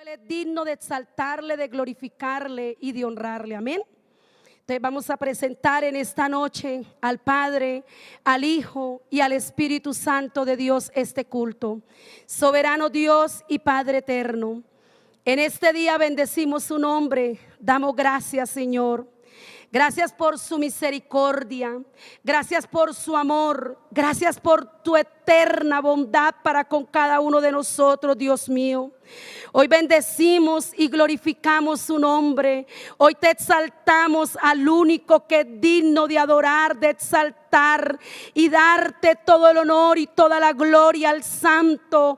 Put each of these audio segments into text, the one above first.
Él es digno de exaltarle, de glorificarle y de honrarle. Amén. Entonces vamos a presentar en esta noche al Padre, al Hijo y al Espíritu Santo de Dios este culto. Soberano Dios y Padre eterno, en este día bendecimos su nombre, damos gracias, Señor. Gracias por su misericordia, gracias por su amor, gracias por tu eterna bondad para con cada uno de nosotros, Dios mío. Hoy bendecimos y glorificamos su nombre. Hoy te exaltamos al único que es digno de adorar, de exaltar y darte todo el honor y toda la gloria al Santo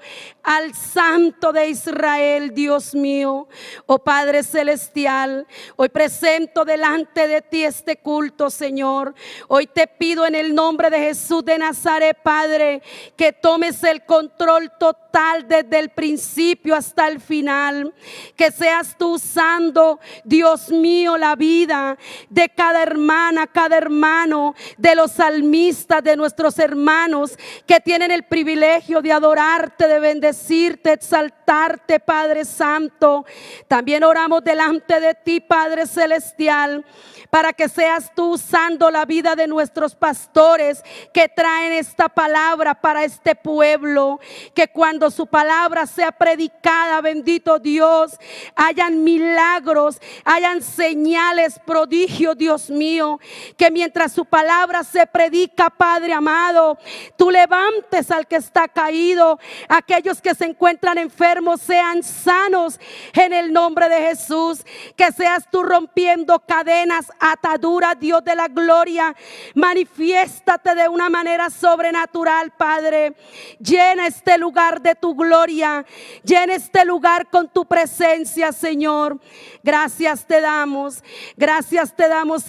de Israel, Dios mío. Oh Padre celestial, hoy presento delante de ti este culto, Señor. Hoy te pido en el nombre de Jesús de Nazaret, Padre, que tomes el control total desde el principio hasta el final, que seas tú usando, Dios mío, la vida de cada hermana, cada hermano, de los salmistas, de nuestros hermanos que tienen el privilegio de adorarte, de bendecirte, exaltarte, Padre Santo. También oramos delante de ti, Padre Celestial, para que seas tú usando la vida de nuestros pastores que traen esta palabra para este pueblo, que cuando su palabra sea predicada, bendito Dios, hayan milagros, hayan señales, prodigios, Dios mío, que mientras su palabra se predica, Padre amado, tú levantes al que está caído, aquellos que se encuentran enfermos sean sanos en el nombre de Jesús, que seas tú rompiendo cadenas, ataduras, Dios de la gloria. Manifiéstate de una manera sobrenatural, Padre. Llena este lugar de tu gloria, llena este lugar con tu presencia, Señor. Gracias te damos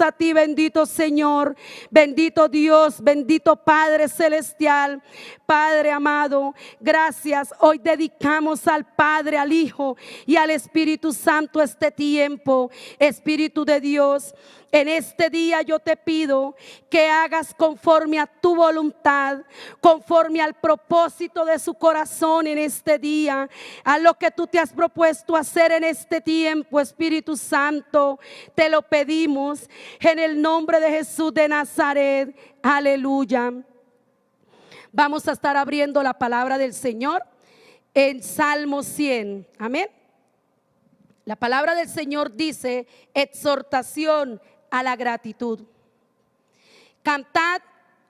a ti, bendito Señor, bendito Dios, bendito Padre celestial, Padre amado. Gracias. Hoy dedicamos al Padre, al Hijo y al Espíritu Santo este tiempo. Espíritu de Dios, en este día yo te pido que hagas conforme a tu voluntad, conforme al propósito de su corazón en este día, a lo que tú te has propuesto hacer en este tiempo, Espíritu Santo. Te lo pedimos en el nombre de Jesús de Nazaret. Aleluya. Vamos a estar abriendo la palabra del Señor en Salmo 100. Amén. La palabra del Señor dice: exhortación a la gratitud. Cantad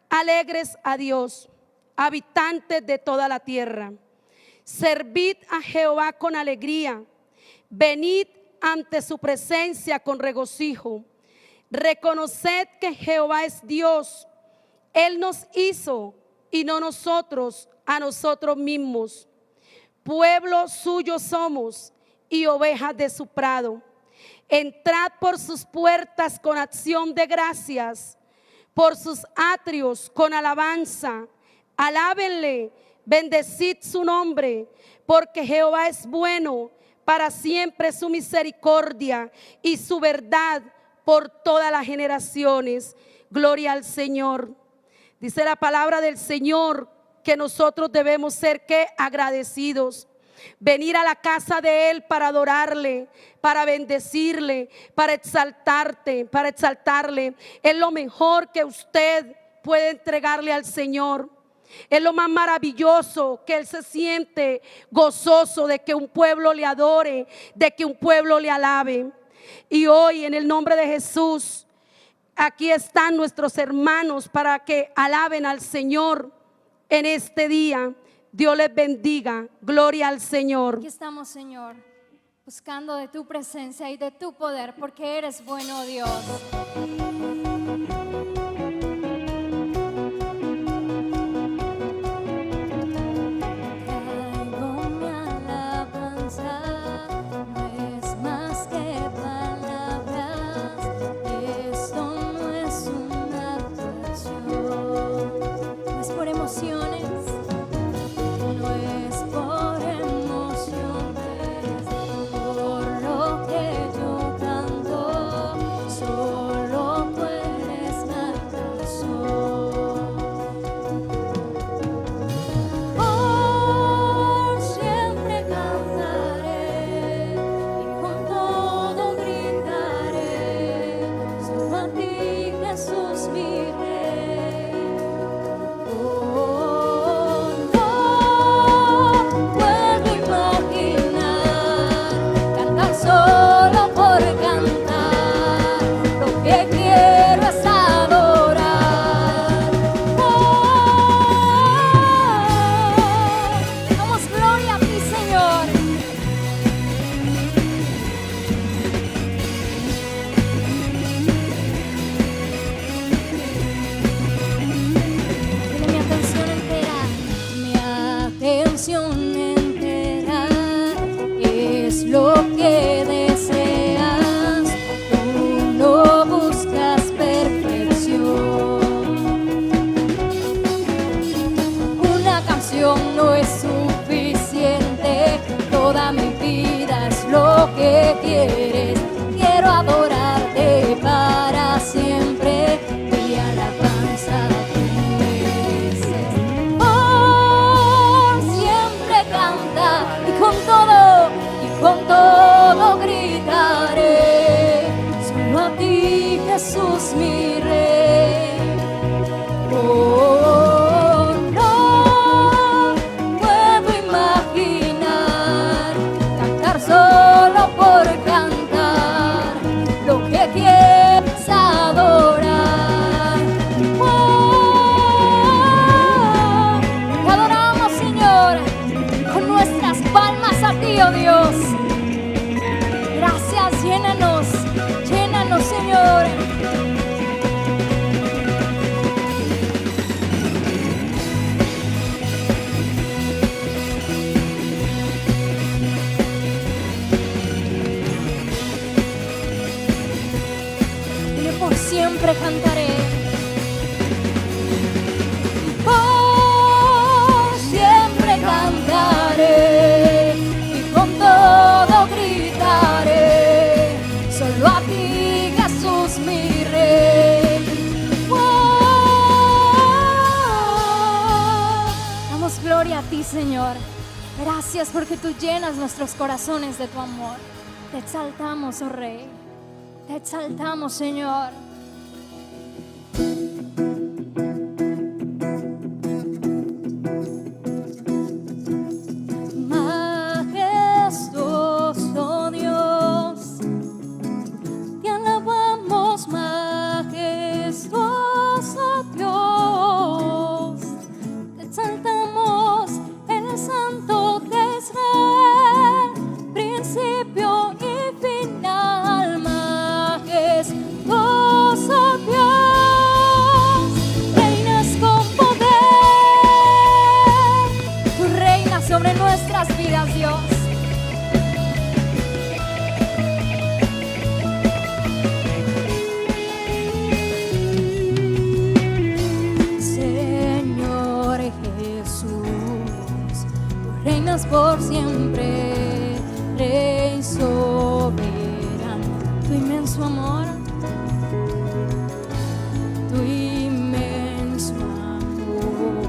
alegres a Dios, habitantes de toda la tierra. Servid a Jehová con alegría. Venid ante su presencia con regocijo. Reconoced que Jehová es Dios. Él nos hizo y no nosotros a nosotros mismos. Pueblo suyo somos y ovejas de su prado. Entrad por sus puertas con acción de gracias, por sus atrios con alabanza. Alábenle, bendecid su nombre, porque Jehová es bueno, para siempre su misericordia y su verdad por todas las generaciones. Gloria al Señor. Dice la palabra del Señor que nosotros debemos ser agradecidos. Venir a la casa de Él para adorarle, para bendecirle, para exaltarle. Es lo mejor que usted puede entregarle al Señor. Es lo más maravilloso, que Él se siente gozoso de que un pueblo le adore, de que un pueblo le alabe. Y hoy, en el nombre de Jesús, aquí están nuestros hermanos para que alaben al Señor en este día. Dios les bendiga. Gloria al Señor. Aquí estamos, Señor, buscando de tu presencia y de tu poder, porque eres bueno, Dios. Siempre cantaré. es suficiente. Toda mi vida es lo que quieres. Quiero adorarte para siempre. Mi alabanza tú mereces. Por siempre canta y con todo gritaré. Solo a ti, Jesús, mi Rey. Oh, no puedo imaginar cantar solo por cantar lo que quieres adorar. Oh, te adoramos, Señor, con nuestras palmas a ti, oh Dios. Gracias, llénanos, Señor. Por siempre cantaré. Por siempre cantaré y con todo gritaré. Solo a ti, Jesús, mi Rey. Damos gloria a ti, Señor. Gracias porque tú llenas nuestros corazones de tu amor. Te exaltamos, oh Rey. Te exaltamos, Señor. Majestuoso Dios, te alabamos, majestuoso Dios. Te exaltamos, el Santo de Israel, principio y final. Majestuoso Dios, reinas con poder. Tú reinas sobre nuestras vidas, Dios. Señor Jesús, tú reinas por siempre, Rey soberano. Tu inmenso amor, tu inmenso amor,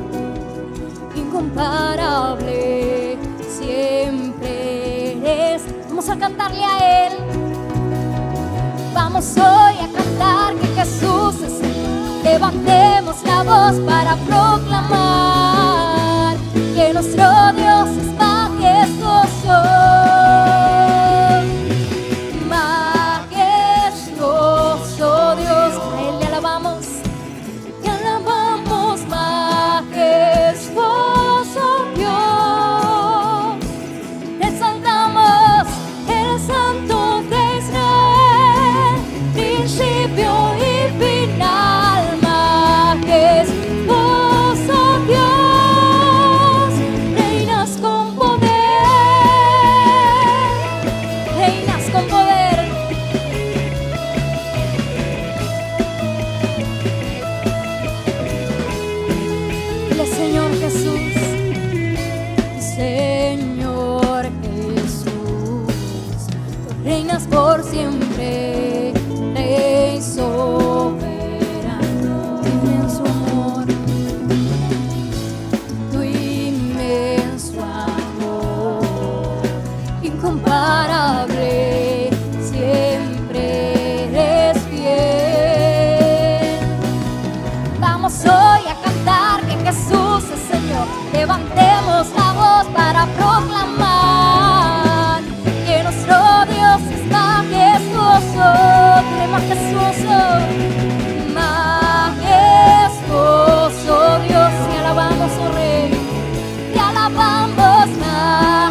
incomparable, siempre eres. Vamos a cantarle a Él. Vamos hoy a cantar que Jesús es Señor. Levantemos la voz para proclamar que nuestro Dios es majestuoso. Por siempre, Rey soberano, tu inmenso amor, tu inmenso amor, incomparable, siempre eres fiel. Vamos hoy a cantar que Jesús es Señor. Levantemos la voz para proclamar que nuestro Dios es majestuoso, majestuoso Dios. Te alabamos, oh Rey, te alabamos,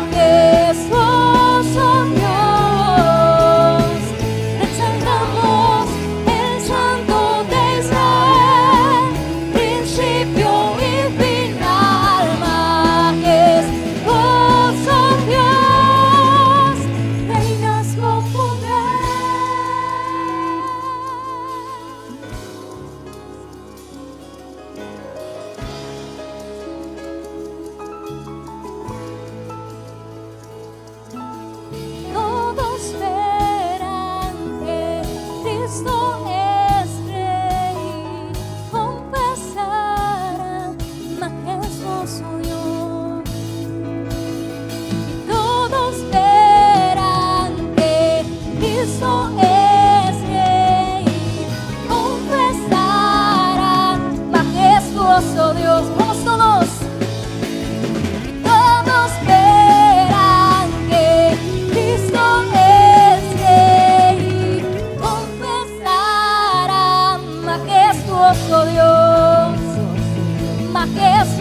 majestuoso Dios. Te exaltamos, el Santo de Israel, principio y final. Majestuoso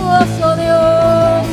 majestuoso Dios.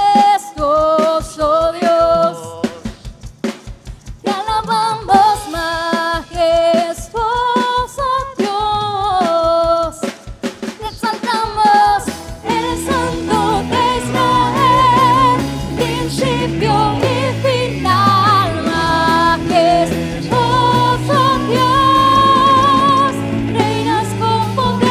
Majestuoso Dios, te alabamos, majestuoso Dios, te exaltamos, el Santo de Israel, principio y final, majestuoso Dios, reinas con poder.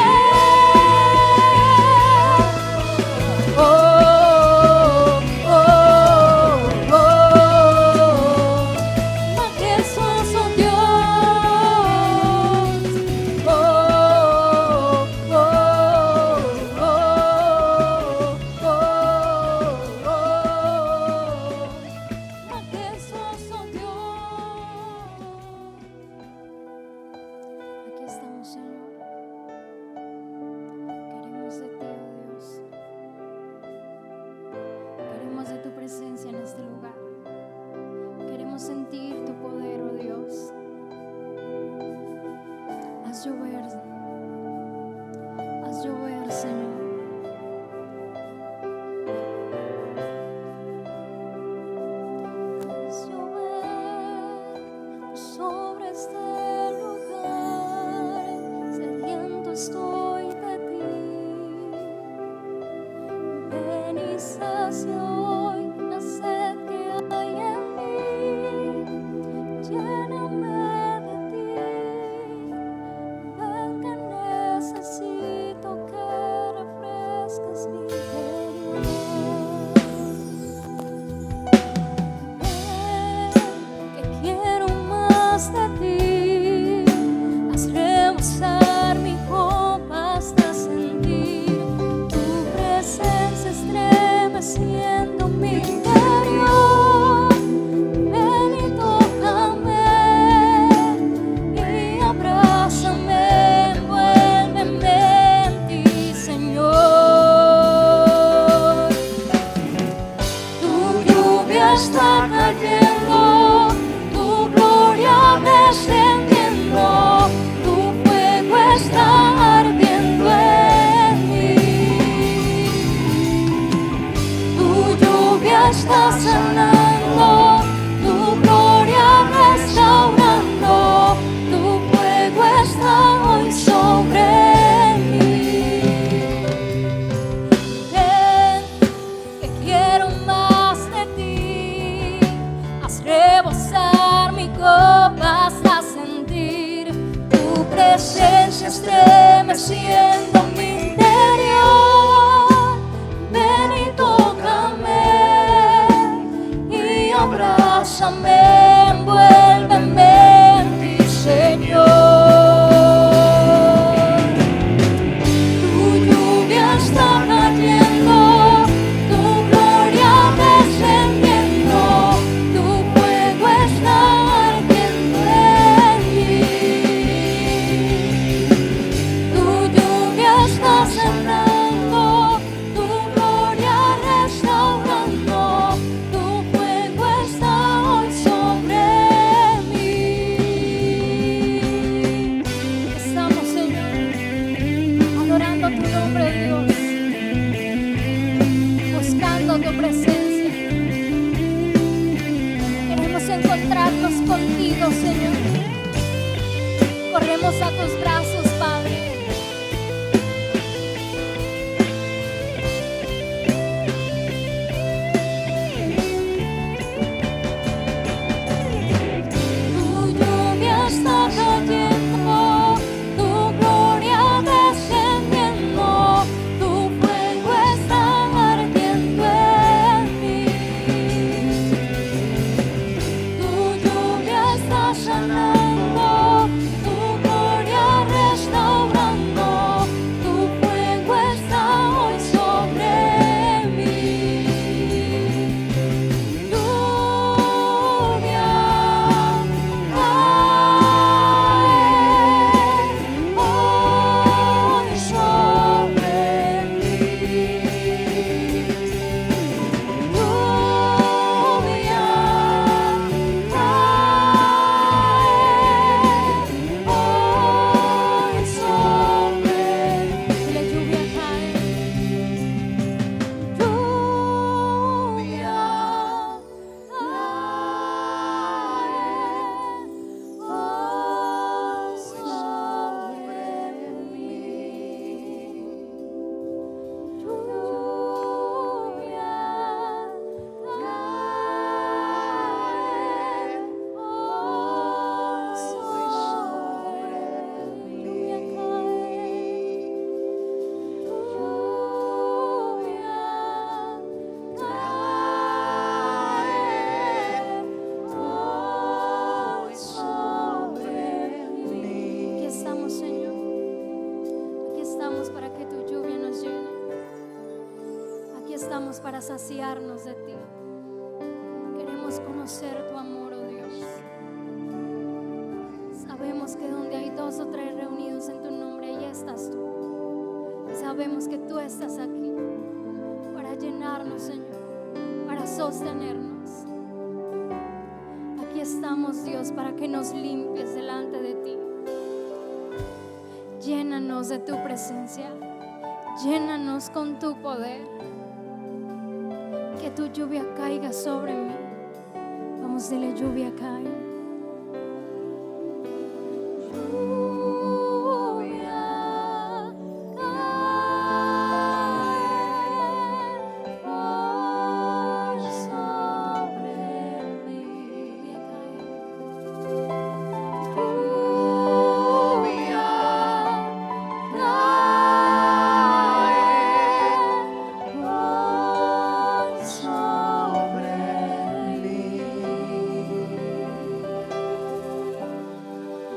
Majestuoso Aquí estamos, Señor. Queremos de ti, oh Dios. Queremos de tu presencia en este lugar. Queremos sentir tu poder, oh Dios. Haz llover, Señor. Haz llover sobre este lugar. Sediento estoy de ti. Ven y sacia hoy la sed que hay en mí. Lléname de ti. Ven que necesito que refresques mi interior. Ven que quiero más de ti. Haz rebosar mi copa hasta sentir tu presencia estremeciendo mi interior. Ven y tócame y abrázame, envuélveme en ti, Señor. Tu lluvia está cayendo, tu gloria descendiendo, tu fuego está ardiendo en mí. Tu lluvia está sanando, tu gloria restaurando, tu fuego está hoy sobre mí. Ven, que quiero más de ti. Haz rebosar mi copa hasta sentir tu presencia estremeciendo mi interior. Ven y tócame y abrázame, envuélveme en ti, Señor. Tu lluvia está cayendo, tu gloria descendiendo, tu fuego está ardiendo en mí. Tu lluvia está sanando, tu gloria restaurando, tu fuego está hoy sobre mí. Estamos, Señor, adorando tu nombre, Dios, buscando tu presencia. Queremos encontrarnos contigo, Señor. Corremos a tus brazos, Padre. Tu lluvia está cayendo, tu gloria descendiendo, tu fuego está ardiendo en Aquí estamos para saciarnos de ti. Queremos conocer tu amor, oh Dios. Sabemos que donde hay 2 o 3 reunidos en tu nombre, ahí estás tú. Sabemos que tú estás aquí para llenarnos, Señor, para sostenernos. Aquí estamos, Dios, para que nos limpies delante de ti. Llénanos de tu presencia. Llénanos con tu poder. Que tu lluvia caiga sobre mí. Vamos, dile: lluvia cae.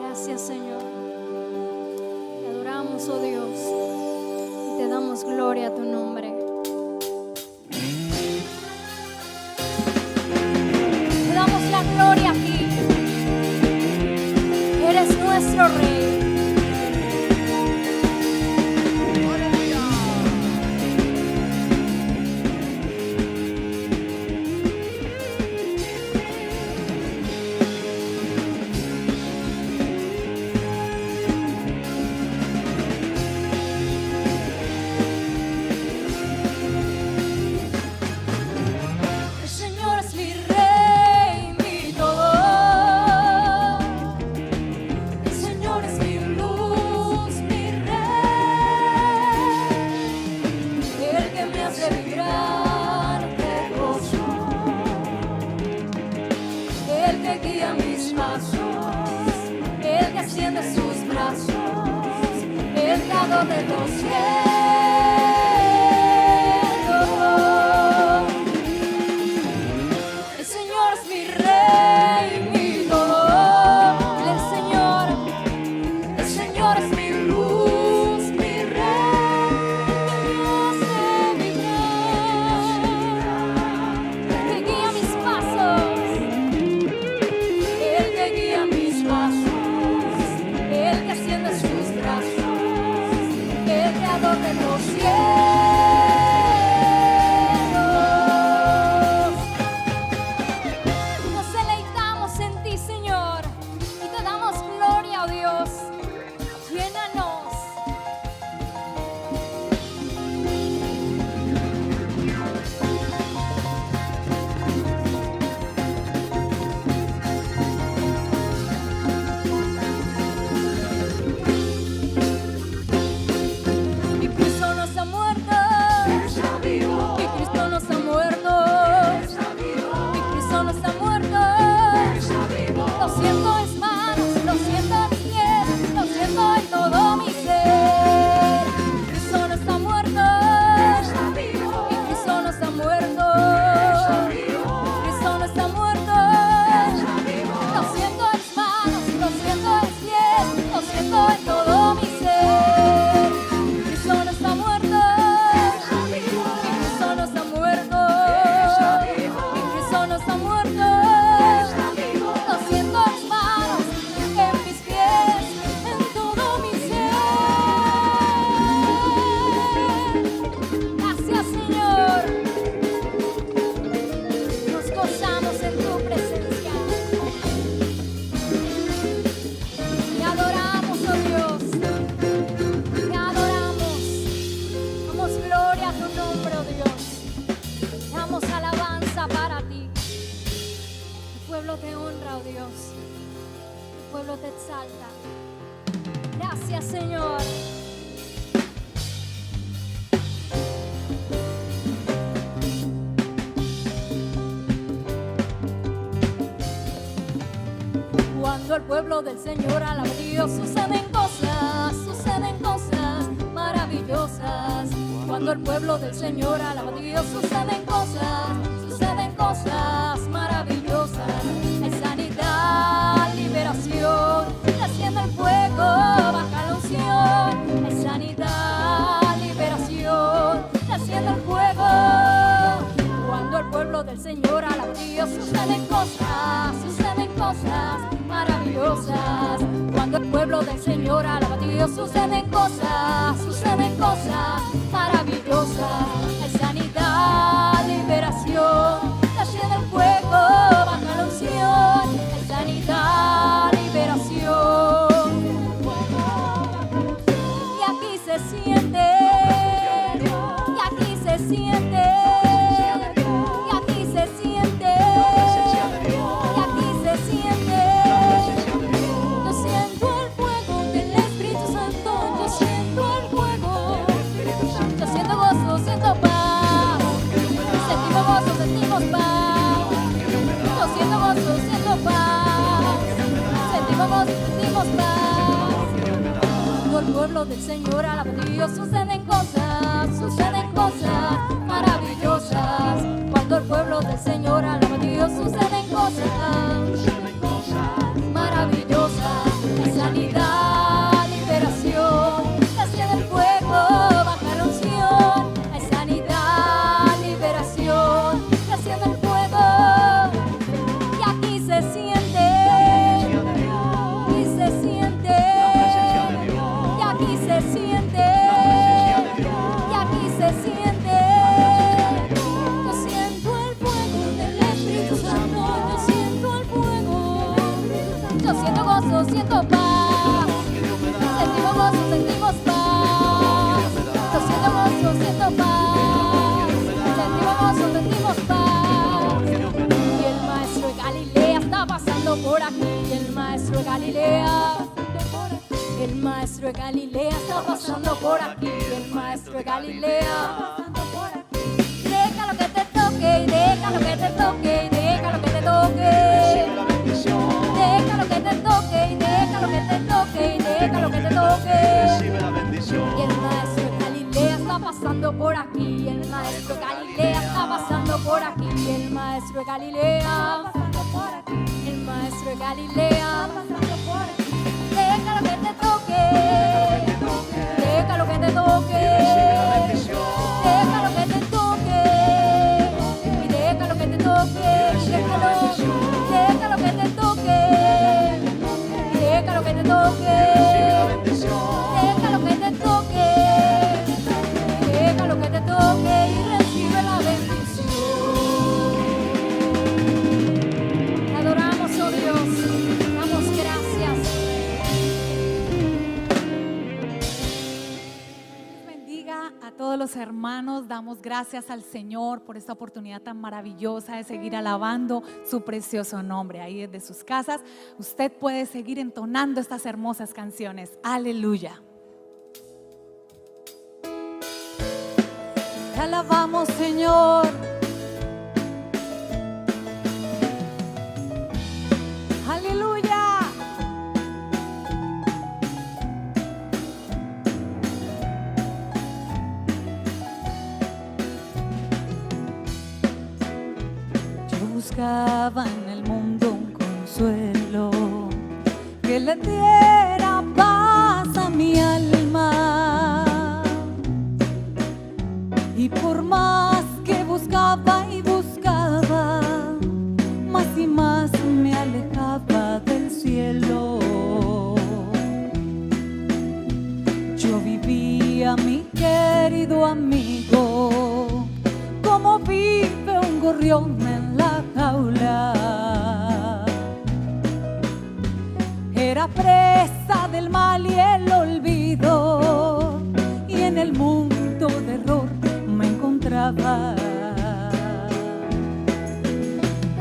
Gracias, Señor. Te adoramos, oh Dios, y te damos gloria a tu nombre. Te damos la gloria a ti. Eres nuestro Rey. El Señor es mi Rey, mi todo. El Señor es mi luz, mi Rey. El que me hace vibrar de gozo. El que guía mis pasos. El que extiende sus brazos. El creador de los cielos. El Señor es mi Rey, mi todo. El Señor es mi luz, mi Rey. Me hace vibrar, que guía mis pasos. El que guía mis pasos. El que extiende sus brazos. El creador de los cielos. Nos deleitamos en ti, Señor, y te damos gloria, oh Dios. Llénanos. Mi Cristo no está muerto. Mi Cristo no está muerto. Mi Cristo no está muerto. Lo siento en mis manos, lo siento en mis pies, lo siento en todo mi ser. Cristo no está muerto. Mi Cristo no está muerto. Cristo no está muerto. Lo siento en mis manos, lo siento en mis pies, lo siento en todo mi ser. Cristo no está muerto. Mi Cristo no está muerto. Mi Cristo no está muerto. Lo siento en mis manos, en mis pies, en todo mi ser. Gracias, Señor. Nos gozamos en tu presencia. Te adoramos, oh Dios. Te adoramos. Damos gloria a tu nombre, oh Dios. Damos alabanza para ti. Tu pueblo te honra, oh Dios. Tu pueblo te exalta. Gracias, Señor. Cuando el pueblo del Señor alaba a Dios, suceden cosas maravillosas. Cuando el pueblo del Señor alaba a Dios, suceden cosas maravillosas. Hay sanidad, liberación, desciende el fuego, baja la unción. Hay sanidad, liberación, desciende el fuego. del Señor alaba a Dios, suceden cosas maravillosas. Hay sanidad, liberación, desciende el fuego, baja la unción. Hay sanidad, liberación, y aquí se siente, y aquí se siente, y aquí se siente, y aquí se siente. Yo siento el fuego del Espíritu Santo, yo siento el fuego, yo siento gozo, siento paz, sentimos gozo, sentimos paz, yo siento gozo, siento paz, sentimos gozo, sentimos paz. Cuando el pueblo del Señor alaba a Dios, suceden cosas maravillosas. Cuando el pueblo del Señor alaba a Dios, suceden cosas maravillosas. Hay sanidad, liberación, desciende el fuego, baja la unción. Hay sanidad, liberación, desciende el fuego, y aquí se siente, y se siente, y aquí se siente, y aquí se siente. Yo siento el fuego del Espíritu Santo, yo siento el fuego, yo siento gozo, siento paz, sentimos gozo, sentimos paz, yo siento gozo, siento paz, sentimos gozo, sentimos paz. Y el maestro de Galilea está pasando por aquí, el maestro de Galilea, el maestro de Galilea está pasando por aquí, el maestro de Galilea. Déjalo que te toque, y déjalo que te toque, y déjalo que te toque. Déjalo que te toque, y déjalo que te toque, y déjalo que te toque. Y el maestro de Galilea está pasando por aquí, el maestro de Galilea está pasando por aquí, el maestro de Galilea, el maestro de Galilea. Déjalo que te toque, déjalo que te toque, déjalo que te toque, y déjalo que te toque, déjalo que te toque, y déjalo que te toque, déjalo que te toque, y déjalo que te toque, y recibe la bendición. Te adoramos, oh Dios, damos gracias. Bendiga a todos los hermanos, damos gracias al Señor por esta oportunidad tan maravillosa de seguir alabando su precioso nombre. Ahí desde sus casas usted puede seguir entonando estas hermosas canciones. Aleluya. Te alabamos, Señor. Aleluya. Yo buscaba en el mundo un consuelo que le diera paz a mi alma, y por más que buscaba y buscaba, más y más me alejaba del cielo. Yo vivía, mi querido amigo, como vive un gorrión en la jaula. Era presa del mal y el olvido, y en el mundo de error me encontraba.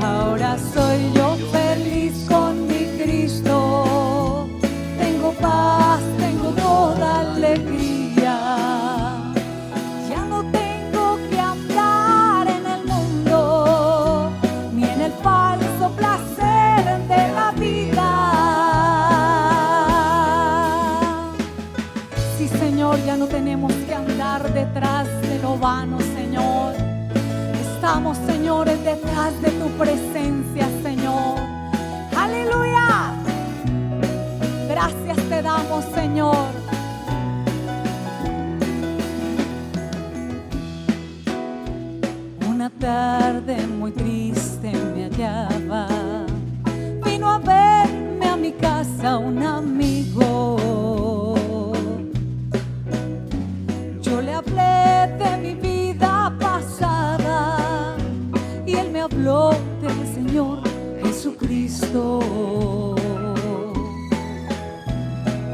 Ahora soy yo feliz con mi Cristo, tengo paz, tengo toda alegría. Ya no tengo que andar en el mundo, ni en el falso placer de la vida. Sí, Señor, ya no tenemos que andar detrás de lo vano, Señor. Estamos, señores, detrás de tu presencia, Señor. Aleluya. Gracias te damos, Señor. Una tarde muy triste me hallaba. Vino a verme a mi casa un amigo. flote, Señor Jesucristo.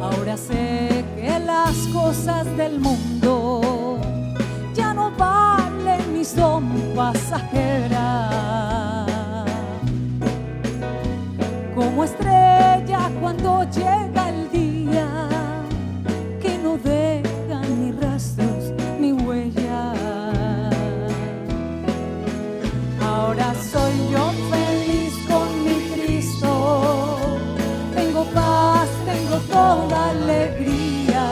Ahora sé que las cosas del mundo ya no valen ni son pasajeras. Como estrella cuando llega el día, que no deja ni rastros ni huellas. Ahora soy yo feliz con mi Cristo, tengo paz, tengo toda alegría.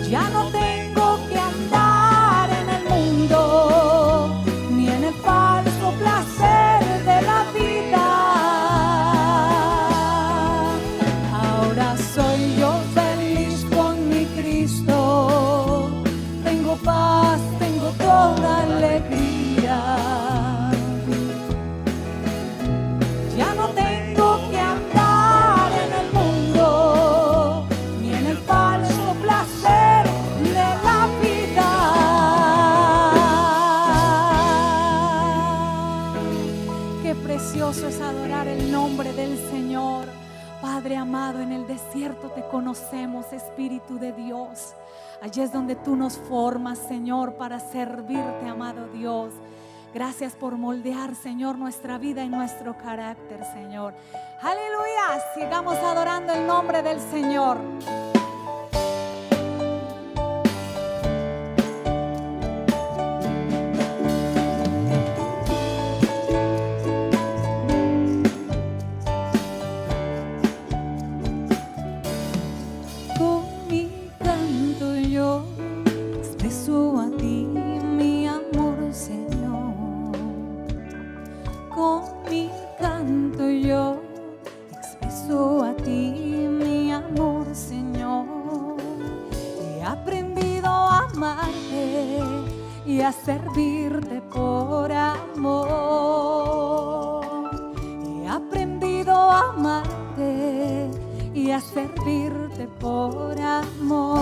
Ya no tengo que andar en el mundo, ni en el falso placer de la vida. Ahora soy yo feliz con mi Cristo, tengo paz, tengo toda alegría. Ya no tengo que andar en el mundo, ni en el falso placer de la vida. Qué precioso es adorar el nombre del Señor. Padre amado, en el desierto te conocemos, Espíritu de Dios. Allí es donde tú nos formas, Señor, para servirte, amado Dios. Gracias por moldear, Señor, nuestra vida y nuestro carácter, Señor. Aleluya, sigamos adorando el nombre del Señor. Con mi canto yo expreso a ti mi amor, Señor. Con mi canto yo expreso a ti mi amor, Señor. He aprendido a amarte y a servirte por amor. He aprendido a amarte y a servirte por amor.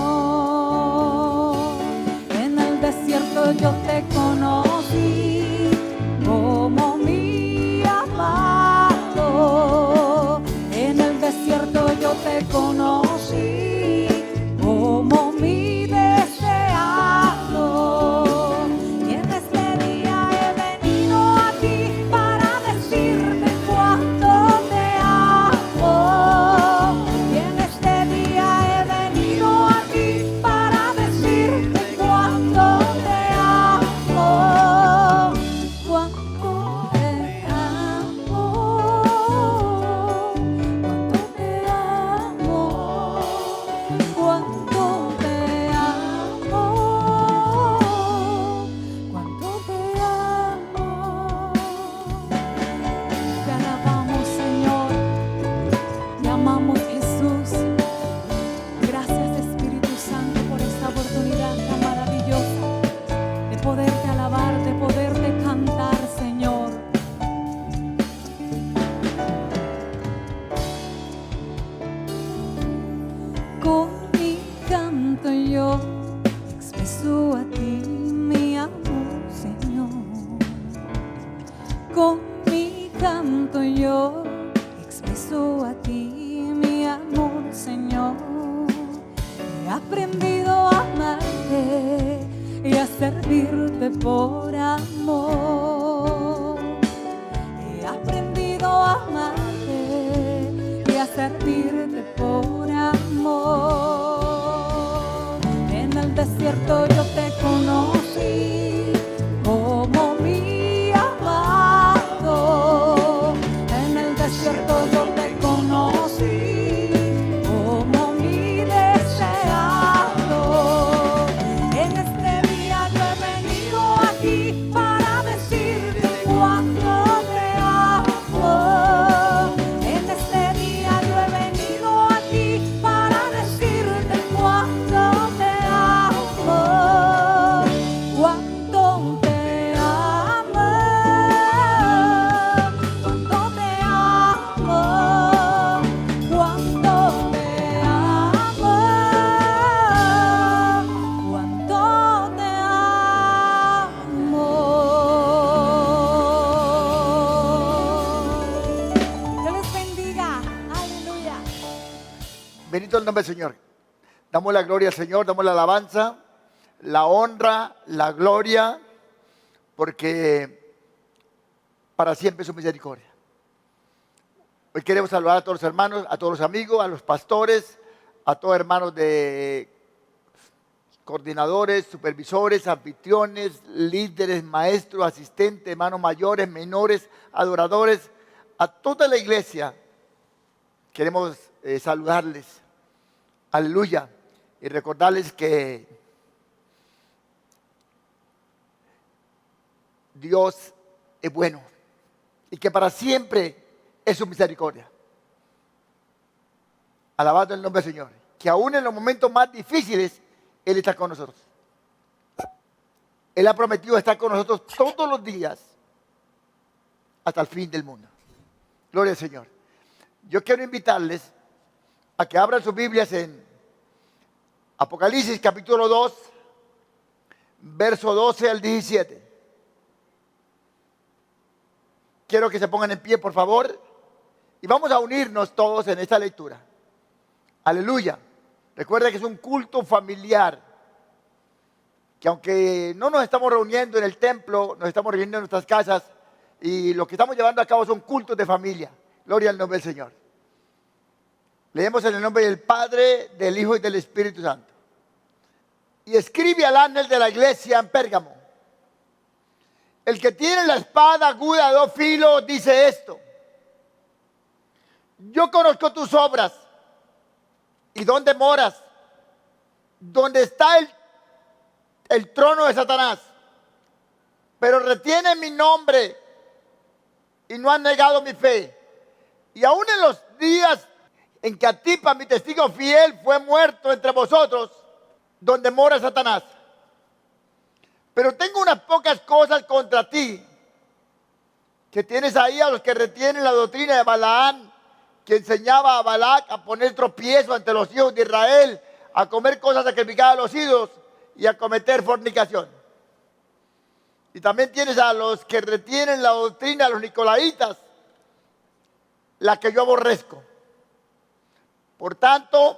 En el desierto yo te conocí como mi amado. En el desierto yo te conocí como mi deseado. Y en este día he venido a ti para decirte cuánto te amo. Y en este día he venido a ti para decirte cuánto te amo. Cuánto te amo. Cuánto te amo. Cuánto te amo. Cuánto te amo. Te alabamos, Señor. Te amamos, Jesús. Gracias, Espíritu Santo, por esta oportunidad tan maravillosa de poderte alabar, de poderte cantar, Señor. Con mi canto yo expreso a ti mi amor, Señor. Con mi canto yo expreso a ti mi amor, Señor. He aprendido a amarte y a servirte por amor. He aprendido a amarte y a servirte por amor. En el desierto yo te conocí como mi amado. En el desierto yo te conocí como mi deseado. En este día yo he venido aquí para Bendito el nombre del Señor. Damos la gloria al Señor, damos la alabanza, la honra, la gloria, porque para siempre es su misericordia. Hoy queremos saludar a todos los hermanos, a todos los amigos, a los pastores, a todos hermanos de coordinadores, supervisores, anfitriones, líderes, maestros, asistentes, hermanos mayores, menores, adoradores, a toda la iglesia. Queremos saludarles. Aleluya. Y recordarles que Dios es bueno y que para siempre es su misericordia. Alabado el nombre del Señor. Que aún en los momentos más difíciles, Él está con nosotros. Él ha prometido estar con nosotros todos los días hasta el fin del mundo. Gloria al Señor. Yo quiero invitarles a que abran sus Biblias en Apocalipsis capítulo 2, verso 12 al 17. Quiero que se pongan en pie, por favor, y vamos a unirnos todos en esta lectura. Aleluya. Recuerda que es un culto familiar, que aunque no nos estamos reuniendo en el templo, nos estamos reuniendo en nuestras casas, y lo que estamos llevando a cabo son cultos de familia. Gloria al nombre del Señor. Leemos en el nombre del Padre, del Hijo y del Espíritu Santo. Y escribe al ángel de la iglesia en Pérgamo: el que tiene la espada aguda de dos filos dice esto: yo conozco tus obras y dónde moras, donde está el trono de Satanás, pero retiene mi nombre y no han negado mi fe. Y aún en los días en que Antipas, mi testigo fiel, fue muerto entre vosotros, donde mora Satanás. Pero tengo unas pocas cosas contra ti, que tienes ahí a los que retienen la doctrina de Balaam, que enseñaba a Balac a poner tropiezo ante los hijos de Israel, a comer cosas sacrificadas a los ídolos y a cometer fornicación. Y también tienes a los que retienen la doctrina de los nicolaitas, la que yo aborrezco. Por tanto,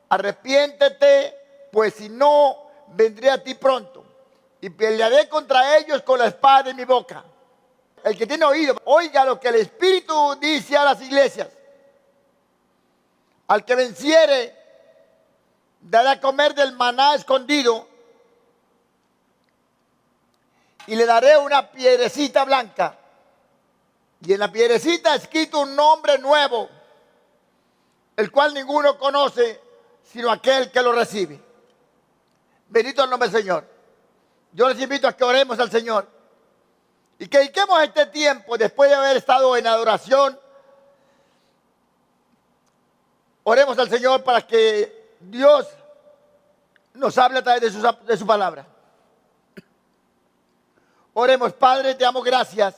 arrepiéntete, pues si no, vendré a ti pronto y pelearé contra ellos con la espada de mi boca. El que tiene oído, oiga lo que el Espíritu dice a las iglesias. Al que venciere, daré a comer del maná escondido y le daré una piedrecita blanca. Y en la piedrecita escrito un nombre nuevo, el cual ninguno conoce sino aquel que lo recibe. Bendito el nombre del Señor. Yo les invito a que oremos al Señor y que dediquemos este tiempo, después de haber estado en adoración, oremos al Señor para que Dios nos hable a través de su palabra. Oremos. Padre, te damos gracias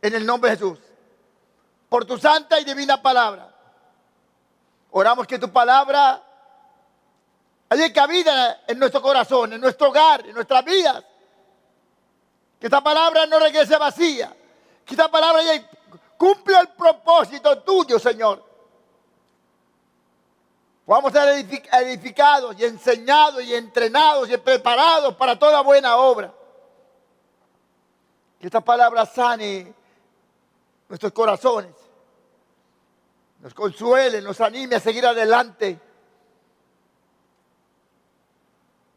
en el nombre de Jesús por tu santa y divina palabra. Oramos que tu palabra haya cabida en nuestro corazón, en nuestro hogar, en nuestras vidas. Que esta palabra no regrese vacía. Que esta palabra cumpla el propósito tuyo, Señor. Podamos ser edificados y enseñados y entrenados y preparados para toda buena obra. Que esta palabra sane nuestros corazones, nos consuele, nos anime a seguir adelante.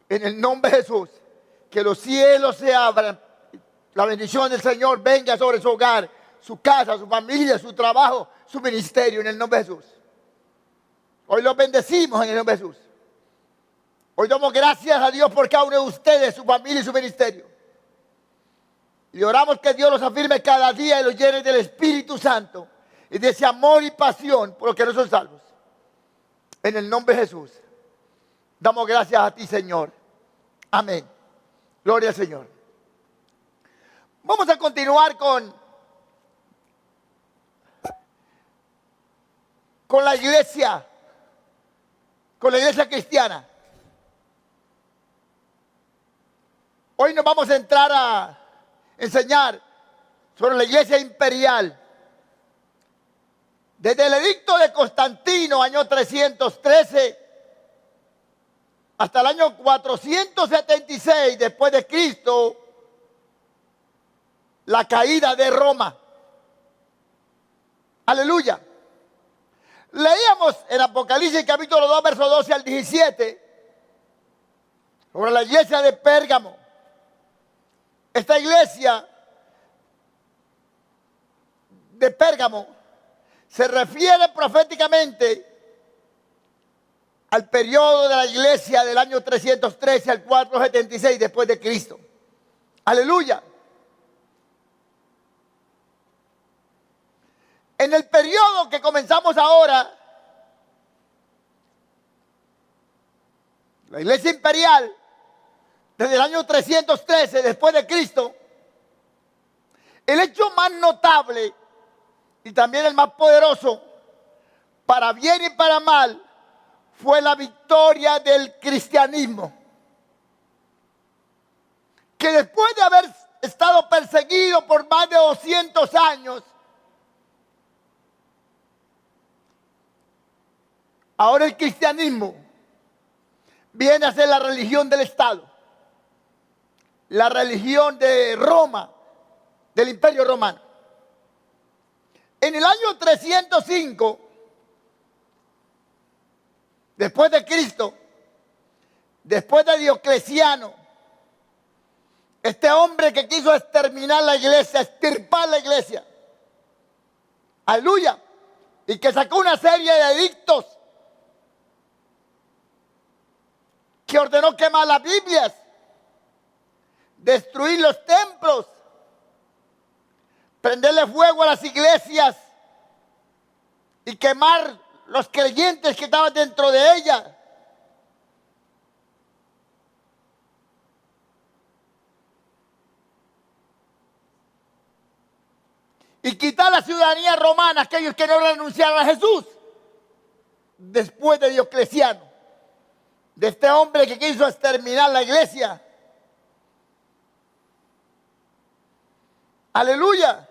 En el nombre de Jesús, que los cielos se abran, la bendición del Señor venga sobre su hogar, su casa, su familia, su trabajo, su ministerio, en el nombre de Jesús. Hoy los bendecimos en el nombre de Jesús. Hoy damos gracias a Dios por cada uno de ustedes, su familia y su ministerio. Y oramos que Dios los afirme cada día y los llene del Espíritu Santo y de ese amor y pasión por los que no son salvos. En el nombre de Jesús. Damos gracias a ti, Señor. Amén. Gloria al Señor. Vamos a continuar con la iglesia cristiana. Hoy nos vamos a entrar a enseñar sobre la iglesia imperial. Desde el edicto de Constantino, año 313, hasta el año 476 después de Cristo, la caída de Roma. Aleluya. Leíamos en Apocalipsis capítulo 2, verso 12 al 17, sobre la iglesia de Pérgamo. Esta iglesia de Pérgamo se refiere proféticamente al periodo de la iglesia del año 313 al 476 después de Cristo. Aleluya. En el periodo que comenzamos ahora, la iglesia imperial, desde el año 313 después de Cristo, el hecho más notable y también el más poderoso, para bien y para mal, fue la victoria del cristianismo, que después de haber estado perseguido por más de 200 años, ahora el cristianismo viene a ser la religión del Estado, la religión de Roma, del Imperio Romano. En el año 305, después de Cristo, después de Diocleciano, este hombre que quiso exterminar la iglesia, extirpar la iglesia, aleluya, y que sacó una serie de edictos, que ordenó quemar las Biblias, destruir los templos, prenderle fuego a las iglesias y quemar los creyentes que estaban dentro de ellas. Y quitar la ciudadanía romana a aquellos que no renunciaron a Jesús. Después de Diocleciano, de este hombre que quiso exterminar la iglesia. Aleluya.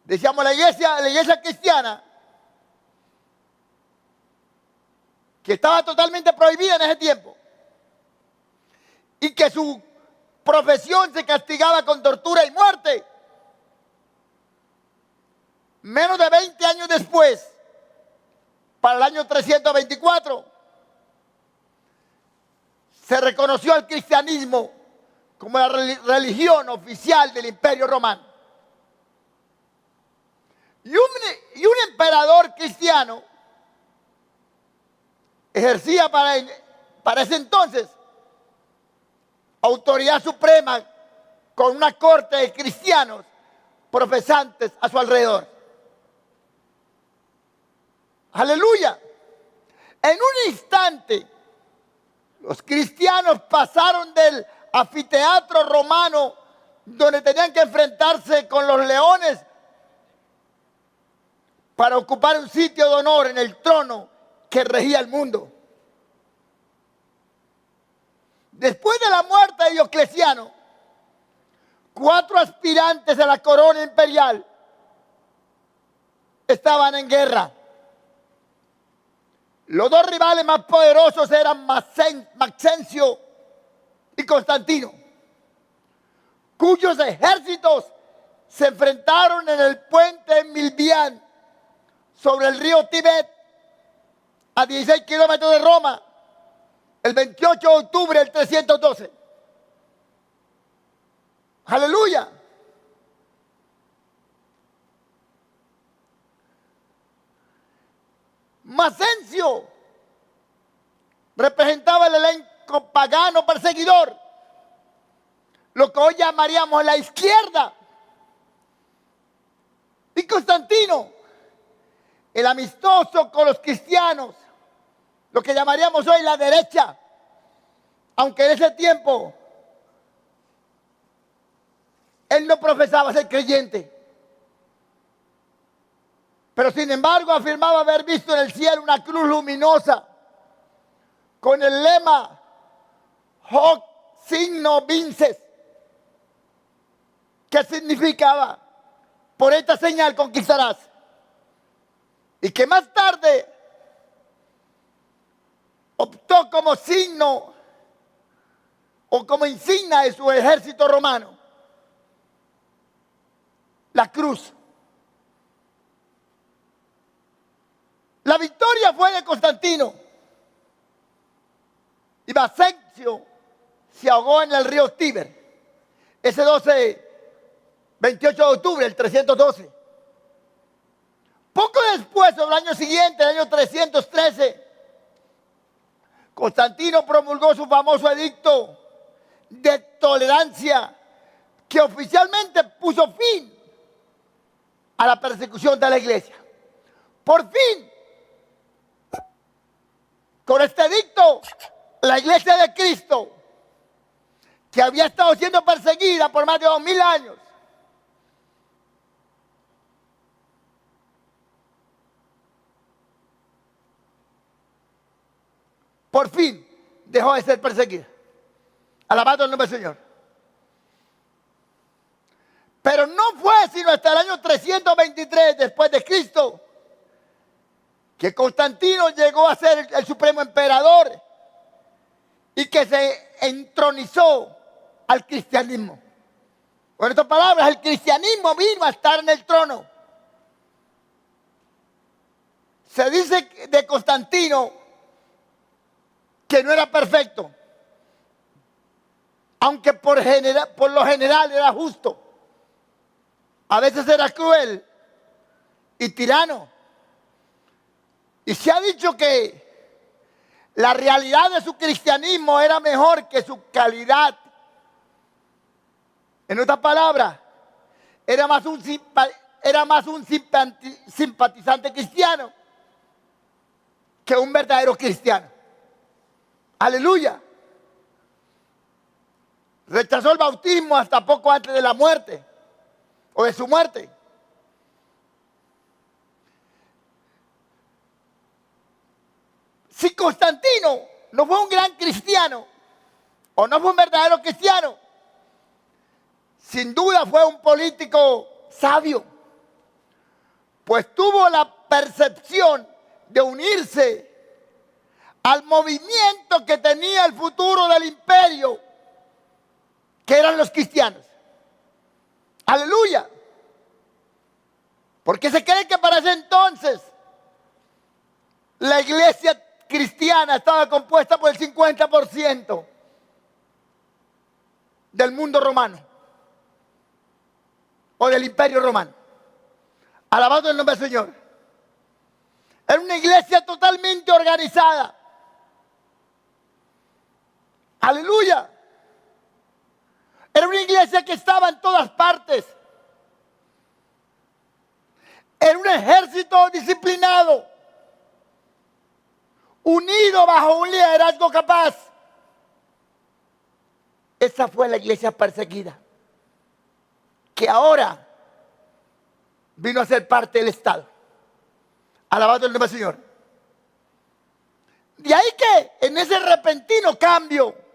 Decíamos la iglesia cristiana, que estaba totalmente prohibida en ese tiempo y que su profesión se castigaba con tortura y muerte. Menos de 20 años después, para el año 324, se reconoció al cristianismo como la religión oficial del Imperio Romano. Y un emperador cristiano ejercía para ese entonces autoridad suprema con una corte de cristianos profesantes a su alrededor. Aleluya. En un instante, los cristianos pasaron del anfiteatro romano, donde tenían que enfrentarse con los leones, para ocupar un sitio de honor en el trono que regía el mundo. Después de la muerte de Diocleciano, 4 aspirantes a la corona imperial estaban en guerra. Los 2 rivales más poderosos eran Maxencio y Constantino, cuyos ejércitos se enfrentaron en el puente Milvián sobre el río Tíbet, a 16 kilómetros de Roma, el 28 de octubre del 312. Aleluya. Maxencio representaba el elenco pagano perseguidor, lo que hoy llamaríamos la izquierda. Y Constantino, el amistoso con los cristianos, lo que llamaríamos hoy la derecha, aunque en ese tiempo él no profesaba ser creyente. Pero sin embargo afirmaba haber visto en el cielo una cruz luminosa con el lema Hoc signo vinces, que significaba: por esta señal conquistarás. y que más tarde optó como signo o como insignia de su ejército romano la cruz. La victoria fue de Constantino y Maxencio se ahogó en el río Tíber ese 28 de octubre del 312. Poco después, sobre el año siguiente, el año 313, Constantino promulgó su famoso edicto de tolerancia que oficialmente puso fin a la persecución de la iglesia. Por fin, con este edicto, la iglesia de Cristo, que había estado siendo perseguida por más de 2000 años, por fin dejó de ser perseguida. Alabado el nombre del Señor. Pero no fue sino hasta el año 323 después de Cristo que Constantino llegó a ser el supremo emperador y que se entronizó al cristianismo. Con estas palabras, el cristianismo vino a estar en el trono. Se dice de Constantino que no era perfecto, aunque por lo general era justo. A veces era cruel y tirano. Y se ha dicho que la realidad de su cristianismo era mejor que su calidad. En otras palabras, era más un simpatizante cristiano que un verdadero cristiano. Aleluya. Rechazó el bautismo hasta poco antes de la muerte o de su muerte. Si Constantino no fue un gran cristiano o no fue un verdadero cristiano, sin duda fue un político sabio, pues tuvo la percepción de unirse al movimiento que tenía el futuro del imperio, que eran los cristianos. Aleluya. Porque se cree que para ese entonces la iglesia cristiana estaba compuesta por el 50% del mundo romano o del imperio romano. Alabado el nombre del Señor. Era una iglesia totalmente organizada. Aleluya. Era una iglesia que estaba en todas partes. Era un ejército disciplinado, unido bajo un liderazgo capaz. Esa fue la iglesia perseguida, que ahora vino a ser parte del Estado. Alabado el nombre del Señor. De ahí que en ese repentino cambio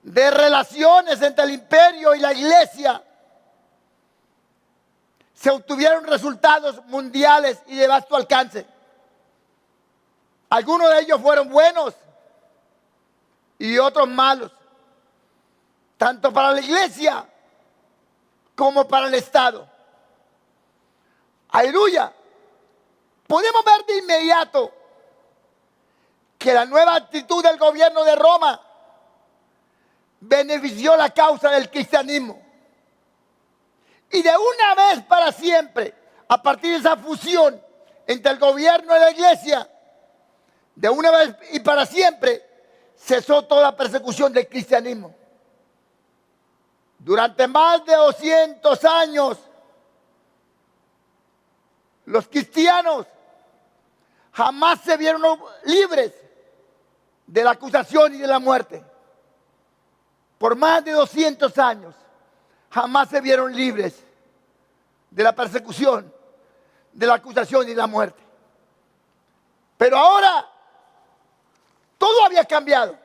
de relaciones entre el imperio y la iglesia se obtuvieron resultados mundiales y de vasto alcance. Algunos de ellos fueron buenos y otros malos, tanto para la iglesia como para el Estado. Aleluya. Podemos ver de inmediato que la nueva actitud del gobierno de Roma benefició la causa del cristianismo. Y de una vez para siempre, a partir de esa fusión entre el gobierno y la iglesia, de una vez y para siempre, cesó toda persecución del cristianismo. Durante más de 200 años, los cristianos jamás se vieron libres de la acusación y de la muerte. Por más de 200 años, jamás se vieron libres de la persecución, de la acusación y de la muerte. Pero ahora, todo había cambiado.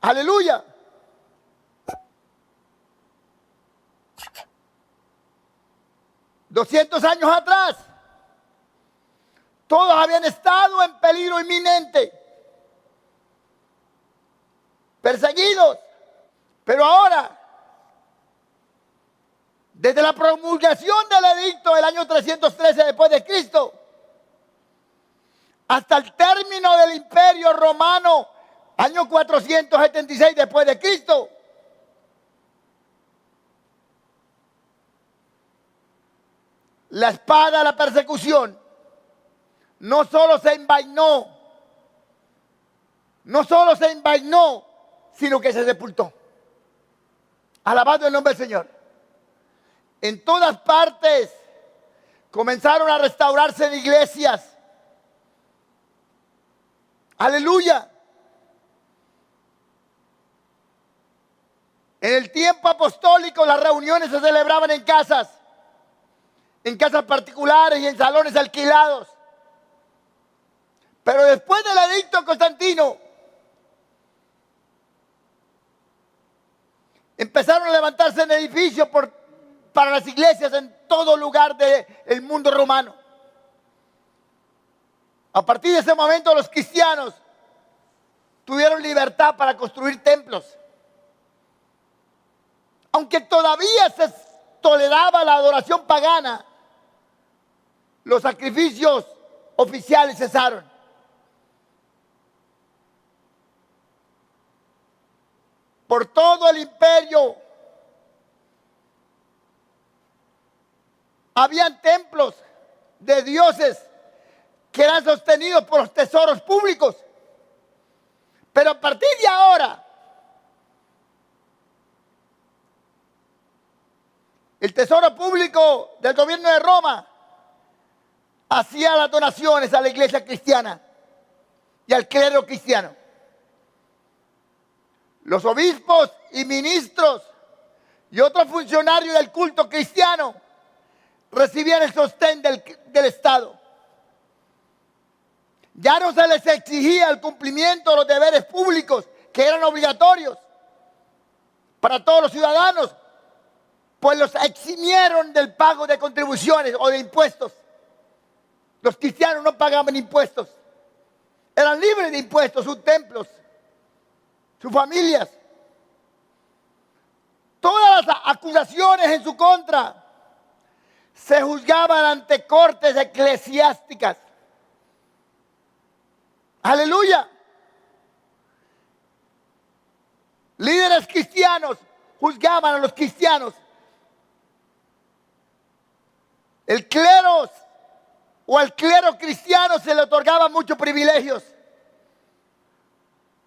Aleluya. 200 años atrás, todos habían estado en peligro inminente, perseguidos. Pero ahora, desde la promulgación del edicto del año 313 después de Cristo, hasta el término del Imperio Romano, año 476 después de Cristo, la espada de la persecución no solo se envainó, sino que se sepultó. Alabado el nombre del Señor. En todas partes comenzaron a restaurarse en iglesias. Aleluya. En el tiempo apostólico las reuniones se celebraban en casas particulares y en salones alquilados. Pero después del edicto de Constantino, empezaron a levantarse en edificios para las iglesias en todo lugar del mundo romano. A partir de ese momento los cristianos tuvieron libertad para construir templos. Aunque todavía se toleraba la adoración pagana, los sacrificios oficiales cesaron. Por todo el imperio habían templos de dioses que eran sostenidos por los tesoros públicos. Pero a partir de ahora, el tesoro público del gobierno de Roma hacía las donaciones a la iglesia cristiana y al clero cristiano. Los obispos y ministros y otros funcionarios del culto cristiano recibían el sostén del Estado. Ya no se les exigía el cumplimiento de los deberes públicos que eran obligatorios para todos los ciudadanos, pues los eximieron del pago de contribuciones o de impuestos. Los cristianos no pagaban impuestos. Eran libres de impuestos, sus templos, sus familias. Todas las acusaciones en su contra se juzgaban ante cortes eclesiásticas. Aleluya. Líderes cristianos juzgaban a los cristianos. El clero o al clero cristiano se le otorgaban muchos privilegios.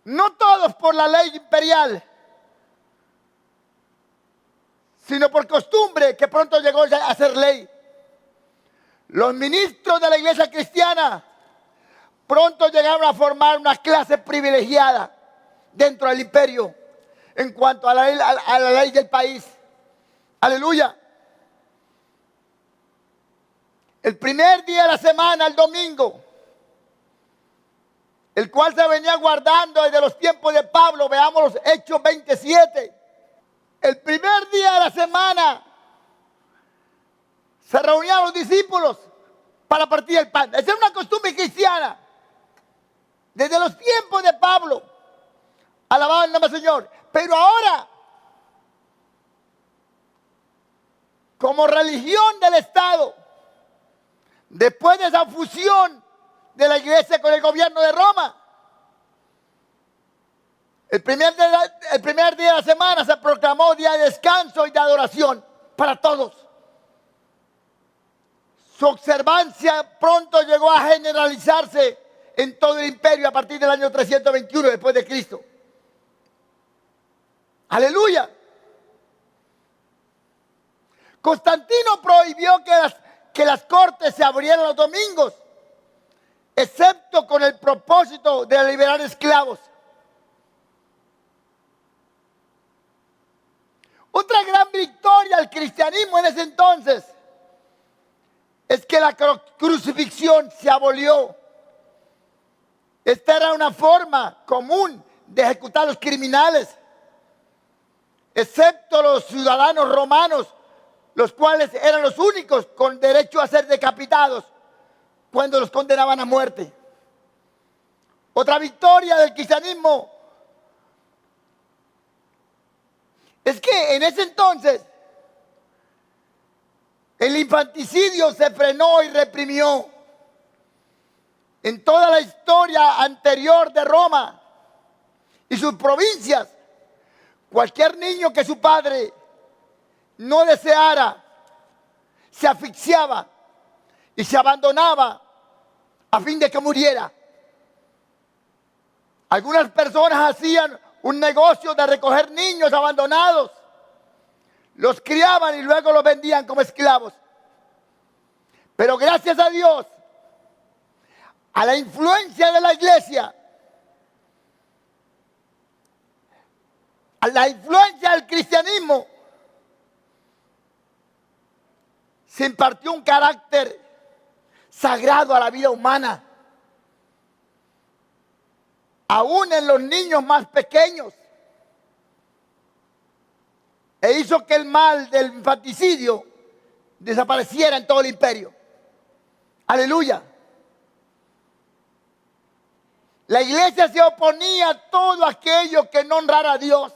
No todos por la ley imperial, sino por costumbre que pronto llegó a ser ley. Los ministros de la iglesia cristiana pronto llegaron a formar una clase privilegiada dentro del imperio en cuanto a la ley del país. Aleluya. El primer día de la semana, el domingo, el cual se venía guardando desde los tiempos de Pablo, veamos los Hechos 27. El primer día de la semana se reunían los discípulos para partir el pan. Esa es una costumbre cristiana desde los tiempos de Pablo. Alabado el nombre del Señor. Pero ahora, como religión del Estado, después de esa fusión de la iglesia con el gobierno de Roma, el primer día de la semana se proclamó día de descanso y de adoración para todos. Su observancia pronto llegó a generalizarse en todo el imperio a partir del año 321 después de Cristo. Aleluya. Constantino prohibió que las cortes se abrieran los domingos, excepto con el propósito de liberar esclavos. Otra gran victoria del cristianismo en ese entonces es que la crucifixión se abolió. Esta era una forma común de ejecutar a los criminales, excepto los ciudadanos romanos los cuales eran los únicos con derecho a ser decapitados cuando los condenaban a muerte. Otra victoria del cristianismo es que en ese entonces el infanticidio se frenó y reprimió. En toda la historia anterior de Roma y sus provincias, cualquier niño que su padre no deseara, se asfixiaba y se abandonaba a fin de que muriera. Algunas personas hacían un negocio de recoger niños abandonados, los criaban y luego los vendían como esclavos. Pero gracias a Dios, a la influencia de la iglesia, a la influencia del cristianismo, se impartió un carácter sagrado a la vida humana. Aún en los niños más pequeños. E hizo que el mal del infanticidio desapareciera en todo el imperio. Aleluya. La iglesia se oponía a todo aquello que no honrara a Dios.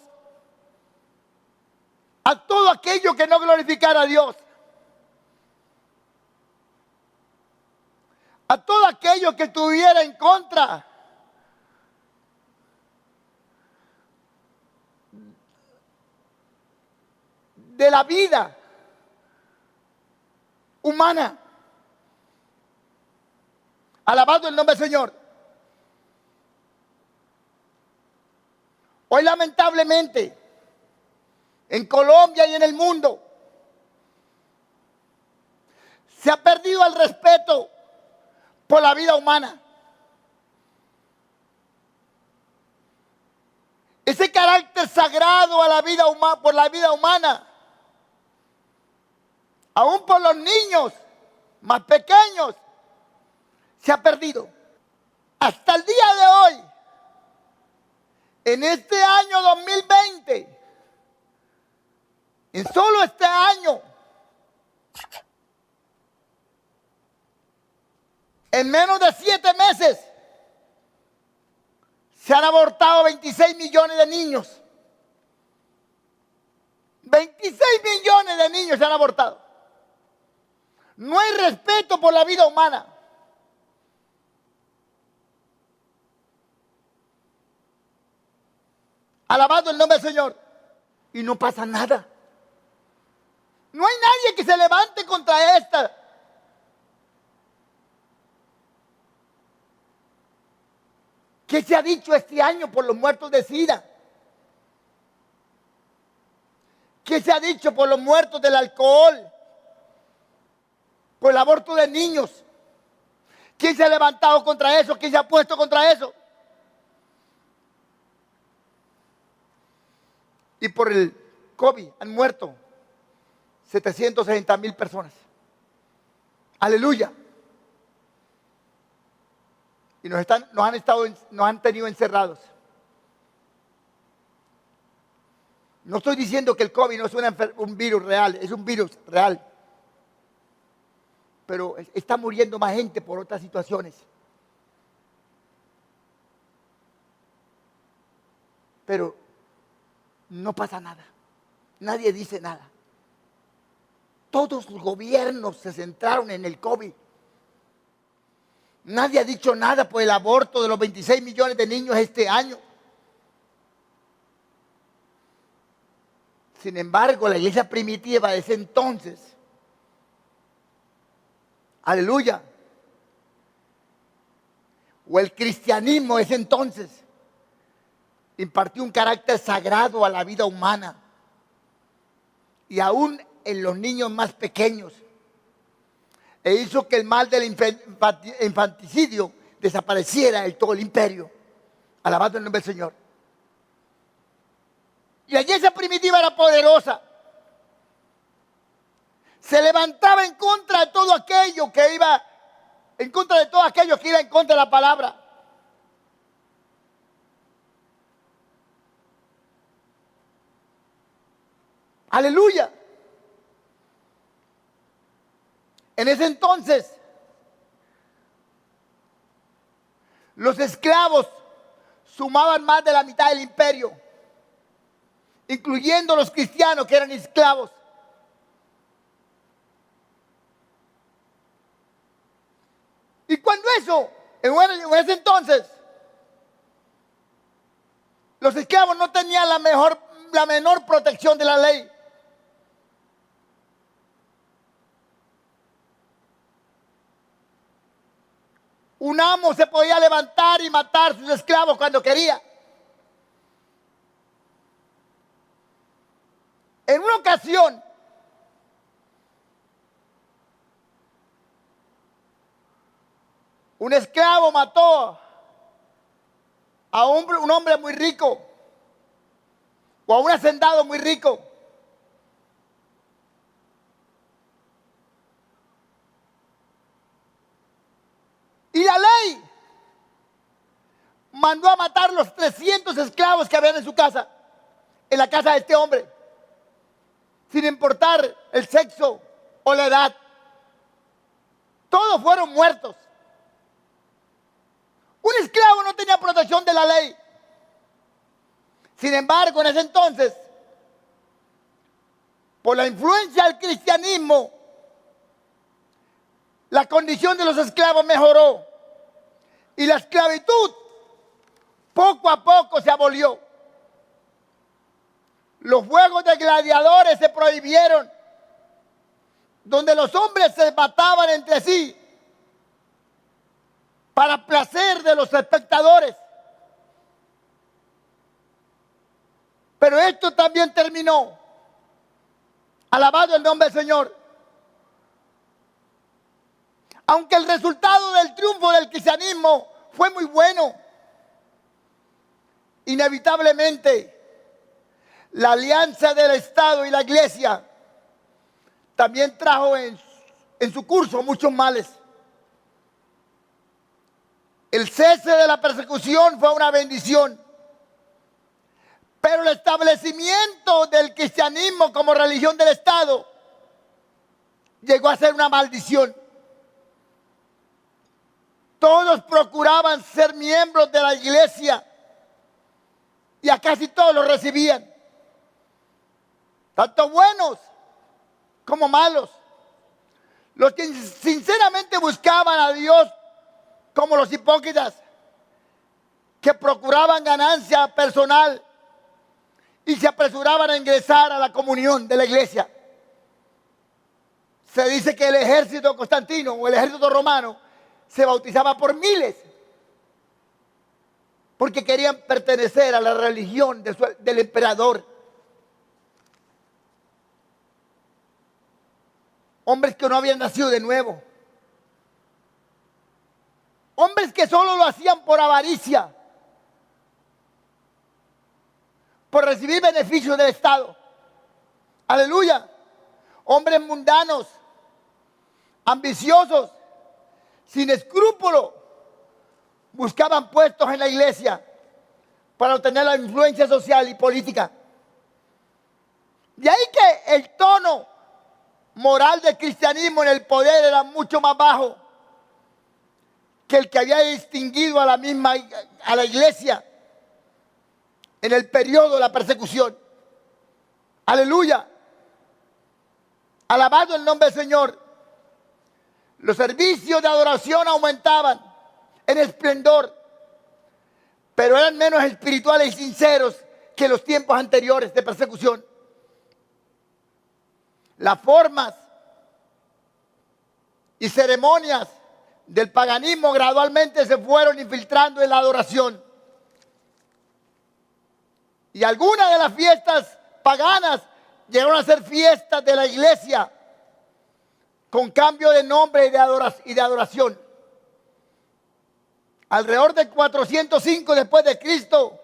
A todo aquello que no glorificara a Dios. A todo aquello que estuviera en contra de la vida humana. Alabado el nombre del Señor. Hoy lamentablemente en Colombia y en el mundo se ha perdido el respeto por la vida humana. Ese carácter sagrado a la vida humana, por la vida humana, aún por los niños más pequeños, se ha perdido. Hasta el día de hoy, en este año 2020, en solo este año, en menos de 7 meses, se han abortado 26 millones de niños. 26 millones de niños se han abortado. No hay respeto por la vida humana. Alabado el nombre del Señor. Y no pasa nada. No hay nadie que se levante contra esta. ¿Qué se ha dicho este año por los muertos de SIDA? ¿Qué se ha dicho por los muertos del alcohol? Por el aborto de niños. ¿Quién se ha levantado contra eso? ¿Quién se ha puesto contra eso? Y por el COVID han muerto 760,000 personas. Aleluya. Y nos han tenido encerrados. No estoy diciendo que el COVID no es un virus real, es un virus real. Pero está muriendo más gente por otras situaciones. Pero no pasa nada. Nadie dice nada. Todos los gobiernos se centraron en el COVID. Nadie ha dicho nada por el aborto de los 26 millones de niños este año. Sin embargo, la iglesia primitiva de ese entonces, aleluya, o el cristianismo de ese entonces, impartió un carácter sagrado a la vida humana. Y aún en los niños más pequeños. E hizo que el mal del infanticidio desapareciera en todo el imperio. Alabado el nombre del Señor. Y la iglesia primitiva era poderosa. Se levantaba en contra de todo aquello que iba en contra de todo aquello que iba en contra de la palabra. Aleluya. En ese entonces, los esclavos sumaban más de la mitad del imperio, incluyendo los cristianos que eran esclavos. Y cuando en ese entonces, los esclavos no tenían la menor protección de la ley. Un amo se podía levantar y matar a sus esclavos cuando quería. En una ocasión, un esclavo mató a un hombre muy rico o a un hacendado muy rico. Y la ley mandó a matar los 300 esclavos que habían en su casa, en la casa de este hombre, sin importar el sexo o la edad. Todos fueron muertos. Un esclavo no tenía protección de la ley. Sin embargo, en ese entonces, por la influencia del cristianismo, la condición de los esclavos mejoró y la esclavitud poco a poco se abolió. Los juegos de gladiadores se prohibieron, donde los hombres se mataban entre sí para placer de los espectadores. Pero esto también terminó. Alabado el nombre del Señor. Aunque el resultado del triunfo del cristianismo fue muy bueno, inevitablemente la alianza del Estado y la iglesia también trajo en su curso muchos males. El cese de la persecución fue una bendición, pero el establecimiento del cristianismo como religión del Estado llegó a ser una maldición. Todos procuraban ser miembros de la iglesia y a casi todos los recibían, tanto buenos como malos. Los que sinceramente buscaban a Dios, como los hipócritas, que procuraban ganancia personal y se apresuraban a ingresar a la comunión de la iglesia. Se dice que el ejército constantino o el ejército romano se bautizaba por miles, porque querían pertenecer a la religión del emperador. Hombres que no habían nacido de nuevo. Hombres que solo lo hacían por avaricia, por recibir beneficios del Estado. Aleluya. Hombres mundanos, ambiciosos, sin escrúpulo, buscaban puestos en la iglesia para obtener la influencia social y política. De ahí que el tono moral del cristianismo en el poder era mucho más bajo que el que había distinguido a la iglesia en el periodo de la persecución. Aleluya. Alabado el nombre del Señor. Los servicios de adoración aumentaban en esplendor, pero eran menos espirituales y sinceros que los tiempos anteriores de persecución. Las formas y ceremonias del paganismo gradualmente se fueron infiltrando en la adoración. Y algunas de las fiestas paganas llegaron a ser fiestas de la iglesia con cambio de nombre y de adoración. Alrededor de 405 después de Cristo,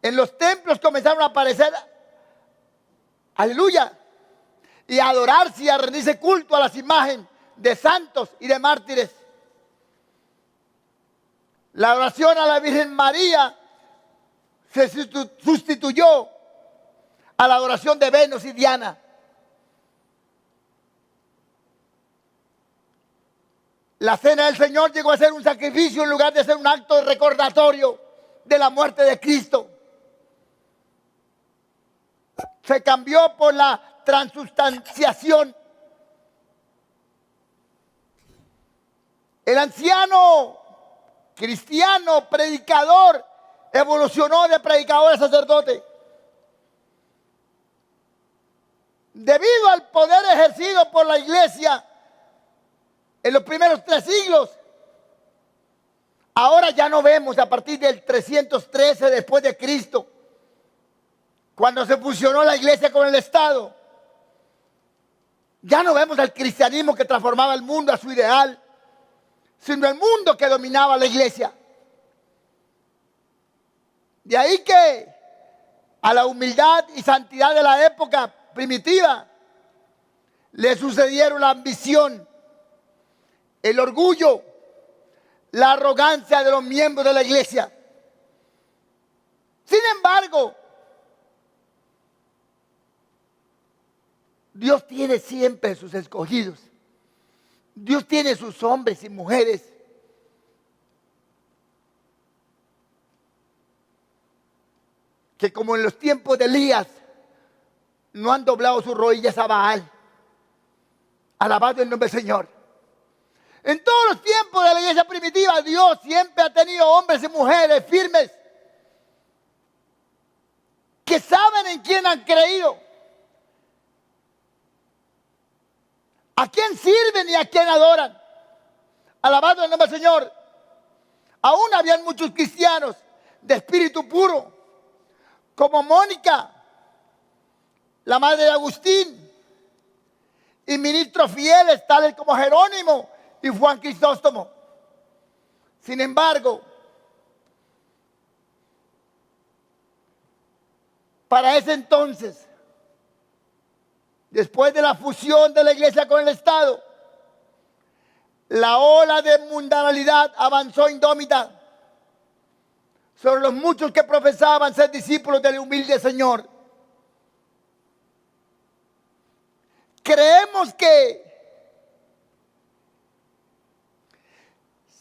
en los templos comenzaron a aparecer, aleluya, y a adorarse y a rendirse culto a las imágenes de santos y de mártires. La oración a la Virgen María se sustituyó a la adoración de Venus y Diana. La cena del Señor llegó a ser un sacrificio en lugar de ser un acto de recordatorio de la muerte de Cristo. Se cambió por la transustanciación. El anciano cristiano predicador evolucionó de predicador a sacerdote. Debido al poder ejercido por la iglesia en los primeros 3 siglos, ahora ya no vemos a partir del 313 después de Cristo, cuando se fusionó la iglesia con el Estado. Ya no vemos al cristianismo que transformaba el mundo a su ideal, sino el mundo que dominaba la iglesia. De ahí que a la humildad y santidad de la época primitiva le sucedieron la ambición, el orgullo, la arrogancia de los miembros de la iglesia. Sin embargo, Dios tiene siempre sus escogidos. Dios tiene sus hombres y mujeres que, como en los tiempos de Elías, no han doblado sus rodillas a Baal. Alabado el nombre del Señor. En todos los tiempos de la iglesia primitiva, Dios siempre ha tenido hombres y mujeres firmes que saben en quién han creído, a quién sirven y a quién adoran. Alabado el nombre del Señor. Aún habían muchos cristianos de espíritu puro, como Mónica, la madre de Agustín, y ministros fieles tales como Jerónimo y Juan Crisóstomo. Sin embargo, para ese entonces, después de la fusión de la iglesia con el Estado, la ola de mundanalidad avanzó indómita sobre los muchos que profesaban ser discípulos del humilde Señor. Creemos que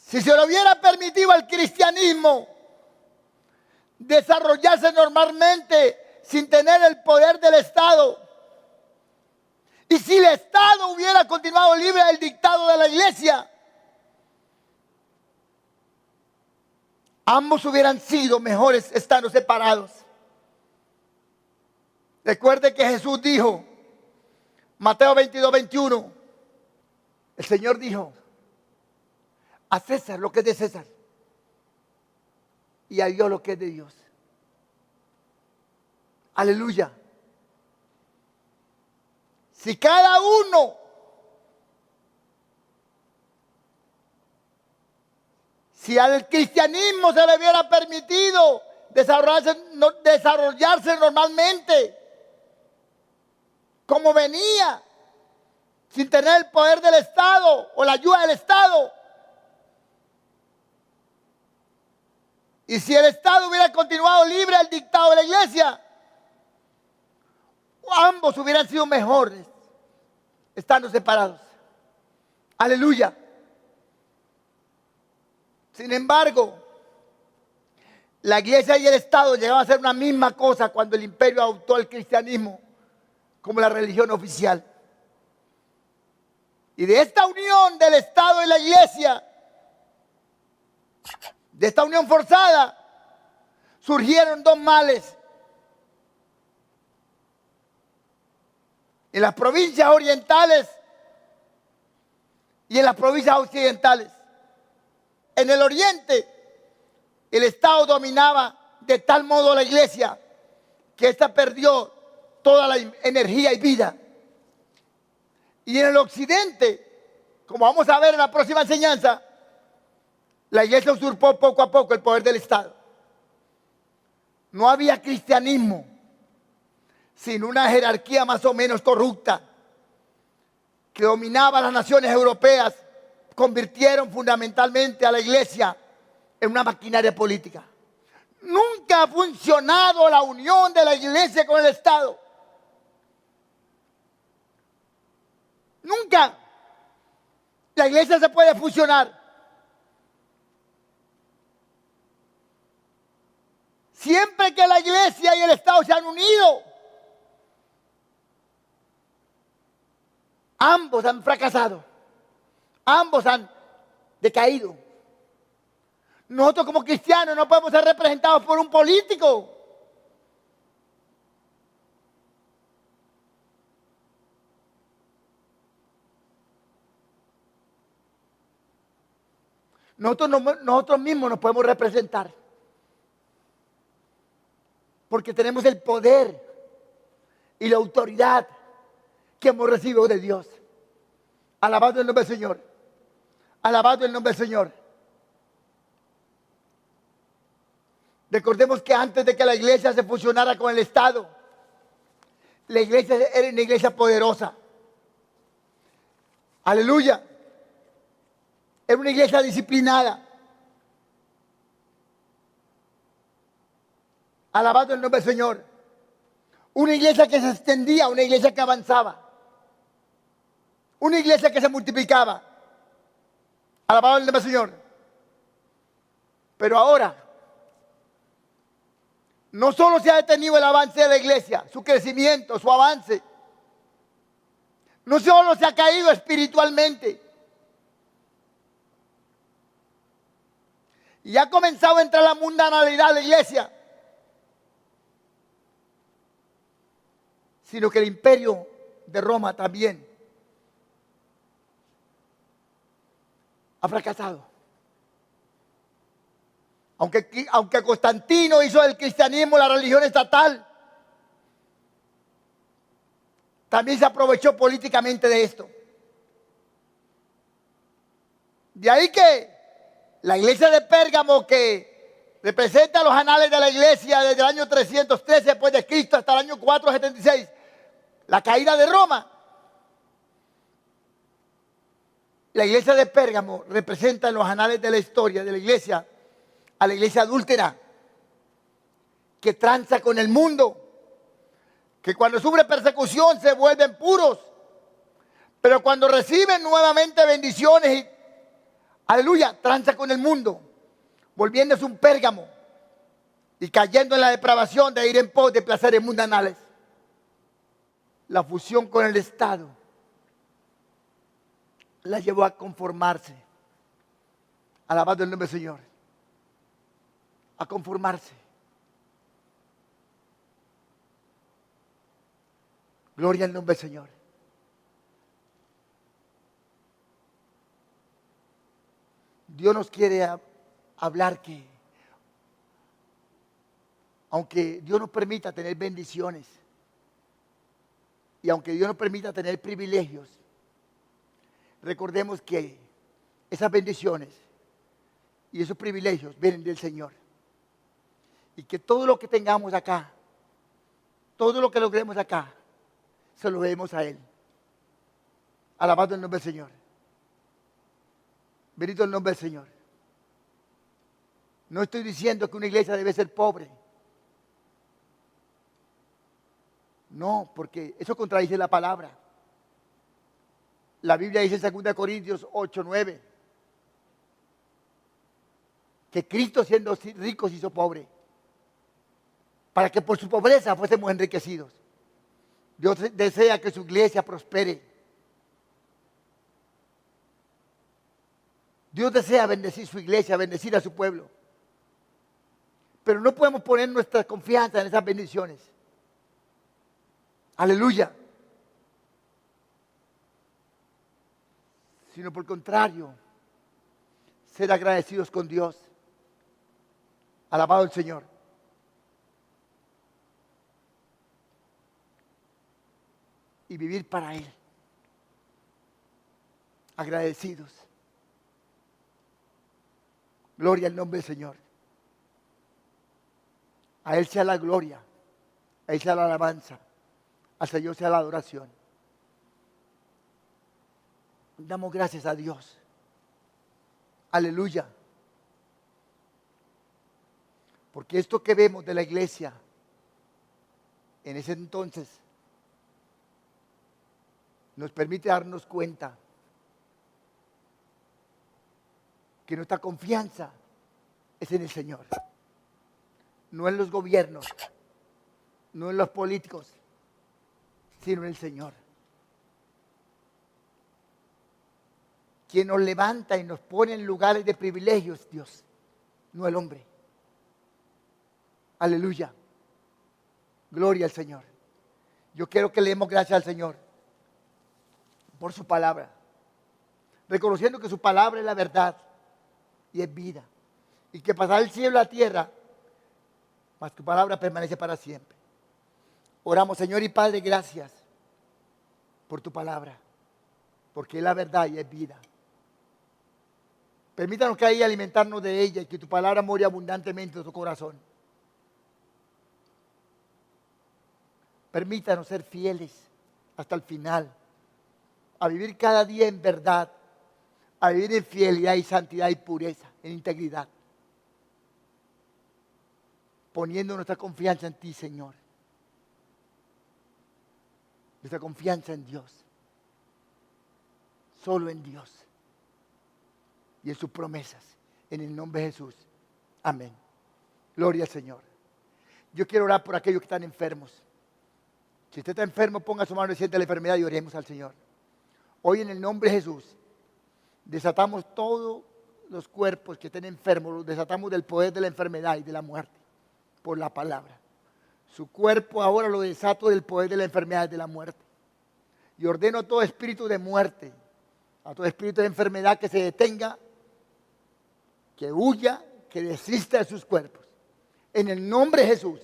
si se le hubiera permitido al cristianismo desarrollarse normalmente sin tener el poder del Estado, y si el Estado hubiera continuado libre del dictado de la iglesia, ambos hubieran sido mejores estando separados. Recuerde que Jesús dijo, Mateo 22, 21, el Señor dijo, a César lo que es de César y a Dios lo que es de Dios. Aleluya. Si cada uno si al cristianismo se le hubiera permitido desarrollarse normalmente, como venía, sin tener el poder del Estado o la ayuda del Estado, y si el Estado hubiera continuado libre del dictado de la iglesia, ambos hubieran sido mejores estando separados. Aleluya. Sin embargo, la iglesia y el Estado llegaban a ser una misma cosa cuando el imperio adoptó el cristianismo como la religión oficial. Y de esta unión del Estado y la iglesia, de esta unión forzada, surgieron 2 males. En las provincias orientales y en las provincias occidentales. En el oriente, el Estado dominaba de tal modo la iglesia que ésta perdió toda la energía y vida. Y en el occidente, como vamos a ver en la próxima enseñanza, la iglesia usurpó poco a poco el poder del Estado. No había cristianismo sin una jerarquía más o menos corrupta que dominaba las naciones europeas. Convirtieron fundamentalmente a la iglesia en una maquinaria política. Nunca ha funcionado la unión de la iglesia con el Estado. Nunca. La iglesia se puede fusionar. Siempre que la iglesia y el Estado se han unido, ambos han fracasado. Ambos han decaído. Nosotros como cristianos no podemos ser representados por un político. Nosotros mismos nos podemos representar. Porque tenemos el poder y la autoridad que hemos recibido de Dios. Alabado el nombre del Señor. Alabado el nombre del Señor. Recordemos que antes de que la iglesia se fusionara con el Estado, la iglesia era una iglesia poderosa. Aleluya. Era una iglesia disciplinada. Alabado el nombre del Señor. Una iglesia que se extendía, una iglesia que avanzaba. Una iglesia que se multiplicaba. Alabado el nombre del Señor. Pero ahora, no solo se ha detenido el avance de la iglesia, su crecimiento, su avance. No solo se ha caído espiritualmente. Y ha comenzado a entrar la mundanalidad de la iglesia. Sino que el imperio de Roma también ha fracasado. Aunque Constantino hizo del cristianismo la religión estatal, también se aprovechó políticamente de esto. De ahí que la iglesia de Pérgamo, que representa los anales de la iglesia desde el año 313 después de Cristo hasta el año 476, la caída de Roma. La iglesia de Pérgamo representa en los anales de la historia de la iglesia a la iglesia adúltera, que tranza con el mundo, que cuando sufre persecución se vuelven puros, pero cuando reciben nuevamente bendiciones, aleluya, tranza con el mundo, volviéndose un Pérgamo y cayendo en la depravación de ir en pos de placeres mundanales. La fusión con el Estado la llevó a conformarse. Alabado el nombre del Señor. A conformarse. Gloria al nombre del Señor. Dios nos quiere hablar que, aunque Dios nos permita tener bendiciones, y aunque Dios nos permita tener privilegios, recordemos que esas bendiciones y esos privilegios vienen del Señor. Y que todo lo que tengamos acá, todo lo que logremos acá, se lo debemos a Él. Alabado el nombre del Señor. Bendito el nombre del Señor. No estoy diciendo que una iglesia debe ser pobre. No, porque eso contradice la palabra. La Biblia dice en 2 Corintios 8:9 que Cristo, siendo rico, se hizo pobre, para que por su pobreza fuésemos enriquecidos. Dios desea que su iglesia prospere. Dios desea bendecir su iglesia, bendecir a su pueblo. Pero no podemos poner nuestra confianza en esas bendiciones. Aleluya. Sino por el contrario, ser agradecidos con Dios. Alabado el Señor. Y vivir para Él. Agradecidos. Gloria al nombre del Señor. A Él sea la gloria. A Él sea la alabanza. Al Señor sea la adoración. Damos gracias a Dios. Aleluya. Porque esto que vemos de la iglesia en ese entonces nos permite darnos cuenta que nuestra confianza es en el Señor, no en los gobiernos, no en los políticos, sino en el Señor. Quien nos levanta y nos pone en lugares de privilegio es Dios, no el hombre. Aleluya. Gloria al Señor. Yo quiero que le demos gracias al Señor por su palabra, reconociendo que su palabra es la verdad y es vida, y que pasará el cielo y la tierra, mas tu palabra permanece para siempre. Oramos, Señor y Padre, gracias por tu palabra, porque es la verdad y es vida. Permítanos que ahí alimentarnos de ella y que tu palabra more abundantemente en tu corazón. Permítanos ser fieles hasta el final, a vivir cada día en verdad, a vivir en fidelidad y santidad y pureza, en integridad, poniendo nuestra confianza en ti, Señor. Nuestra confianza en Dios, solo en Dios y en sus promesas, en el nombre de Jesús. Amén. Gloria al Señor. Yo quiero orar por aquellos que están enfermos. Si usted está enfermo, ponga su mano y siente la enfermedad y oremos al Señor. Hoy en el nombre de Jesús, desatamos todos los cuerpos que estén enfermos, los desatamos del poder de la enfermedad y de la muerte, por la palabra. Su cuerpo ahora lo desato del poder de la enfermedad y de la muerte. Y ordeno a todo espíritu de muerte, a todo espíritu de enfermedad que se detenga, que huya, que desista de sus cuerpos. En el nombre de Jesús,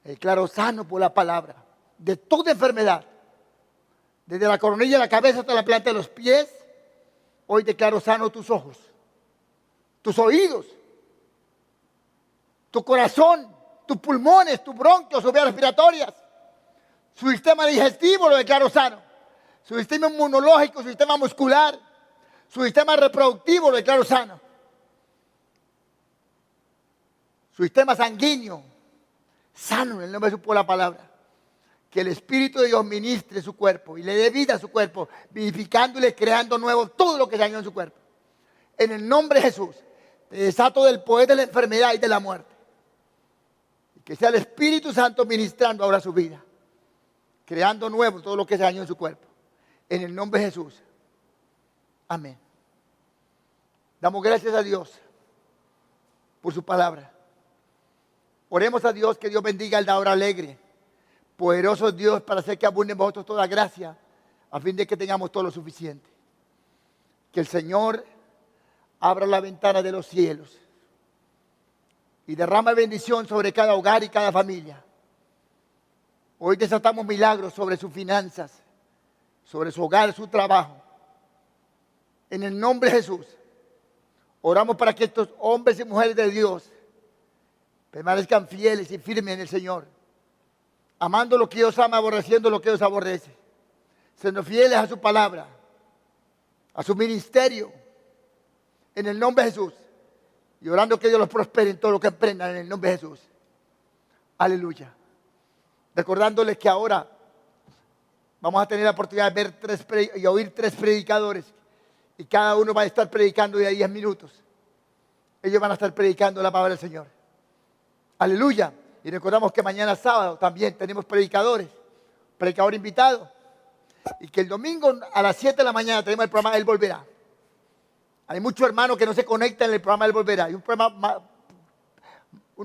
declaro sano por la palabra, de toda enfermedad, desde la coronilla de la cabeza hasta la planta de los pies. Hoy declaro sano tus ojos, tus oídos, tu corazón, tus pulmones, tus bronquios, sus vías respiratorias, su sistema digestivo lo declaro sano, su sistema inmunológico, su sistema muscular, su sistema reproductivo lo declaro sano, su sistema sanguíneo, sano en el nombre de Jesús por la palabra. Que el Espíritu de Dios ministre su cuerpo y le dé vida a su cuerpo, vivificándole, creando nuevo todo lo que se dañó en su cuerpo. En el nombre de Jesús, te desato del poder de la enfermedad y de la muerte. Y que sea el Espíritu Santo ministrando ahora su vida, creando nuevo todo lo que se dañó en su cuerpo. En el nombre de Jesús. Amén. Damos gracias a Dios por su palabra. Oremos a Dios, que Dios bendiga el dador alegre. Poderoso Dios, para hacer que abunde en vosotros toda gracia, a fin de que tengamos todo lo suficiente. Que el Señor abra la ventana de los cielos y derrama bendición sobre cada hogar y cada familia. Hoy desatamos milagros sobre sus finanzas, sobre su hogar, su trabajo. En el nombre de Jesús, oramos para que estos hombres y mujeres de Dios permanezcan fieles y firmes en el Señor, amando lo que Dios ama, aborreciendo lo que Dios aborrece, siendo fieles a su palabra, a su ministerio, en el nombre de Jesús, y orando que Dios los prospere en todo lo que emprendan en el nombre de Jesús. Aleluya. Recordándoles que ahora vamos a tener la oportunidad de ver y oír 3 predicadores, y cada uno va a estar predicando de 10 minutos. Ellos van a estar predicando la palabra del Señor. Aleluya. Y recordamos que mañana sábado también tenemos predicador invitado. Y que el domingo a las 7 de la mañana tenemos el programa Él Volverá. Hay muchos hermanos que no se conectan en el programa Él Volverá. Hay un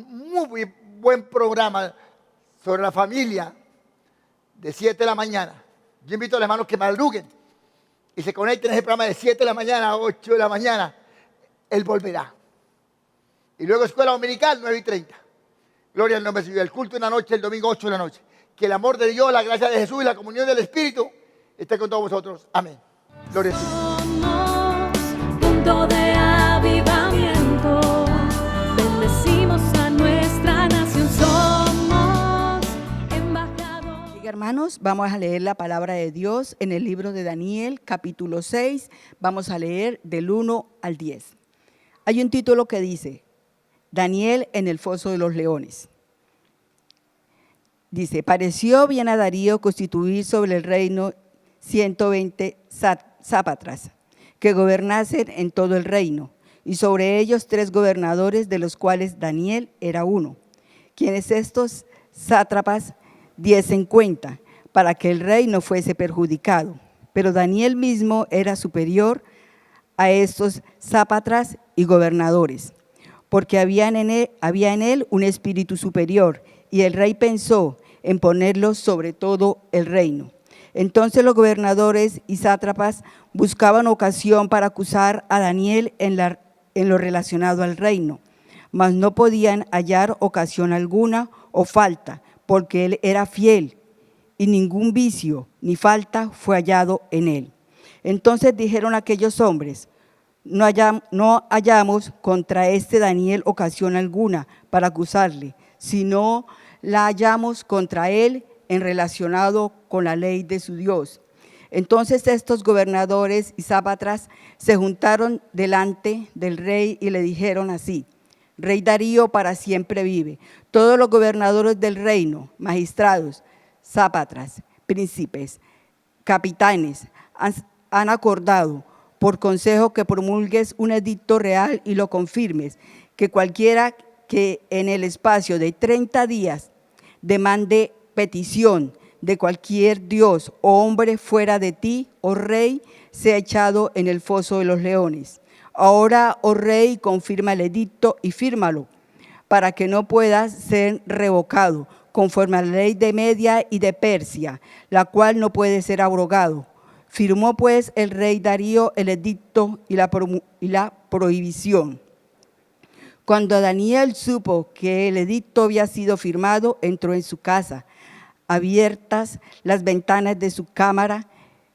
muy buen programa sobre la familia de 7 de la mañana. Yo invito a los hermanos que madruguen y se conecten en ese programa de 7 de la mañana a 8 de la mañana. Él Volverá. Y luego escuela dominical 9:30. Gloria al nombre de Dios. El culto en la noche, el domingo 8 de la noche. Que el amor de Dios, la gracia de Jesús y la comunión del Espíritu esté con todos vosotros. Amén. Gloria a Dios. Somos punto de avivamiento. Bendecimos a nuestra nación. Somos embajadores. Hermanos, vamos a leer la palabra de Dios en el libro de Daniel, capítulo 6. Vamos a leer del 1 al 10. Hay un título que dice: Daniel en el foso de los leones. Dice: pareció bien a Darío constituir sobre el reino 120 sápatras, que gobernasen en todo el reino, y sobre ellos 3 gobernadores, de los cuales Daniel era uno, quienes estos sátrapas diesen cuenta, para que el rey no fuese perjudicado. Pero Daniel mismo era superior a estos sátrapas y gobernadores, porque había en él un espíritu superior, y el rey pensó en ponerlo sobre todo el reino. Entonces los gobernadores y sátrapas buscaban ocasión para acusar a Daniel en lo relacionado al reino, mas no podían hallar ocasión alguna o falta, porque él era fiel, y ningún vicio ni falta fue hallado en él. Entonces dijeron aquellos hombres: no hallamos contra este Daniel ocasión alguna para acusarle, sino la hallamos contra él en relacionado con la ley de su Dios. Entonces estos gobernadores y sátrapas se juntaron delante del rey y le dijeron así: Rey Darío, para siempre vive. Todos los gobernadores del reino, magistrados, sátrapas, príncipes, capitanes, han acordado por consejo que promulgues un edicto real y lo confirmes, que cualquiera que en el espacio de 30 días demande petición de cualquier dios o hombre fuera de ti, oh rey, sea echado en el foso de los leones. Ahora, oh rey, confirma el edicto y fírmalo, para que no pueda ser revocado, conforme a la ley de Media y de Persia, la cual no puede ser abrogado. Firmó pues el rey Darío el edicto y la prohibición. Cuando Daniel supo que el edicto había sido firmado, entró en su casa. Abiertas las ventanas de su cámara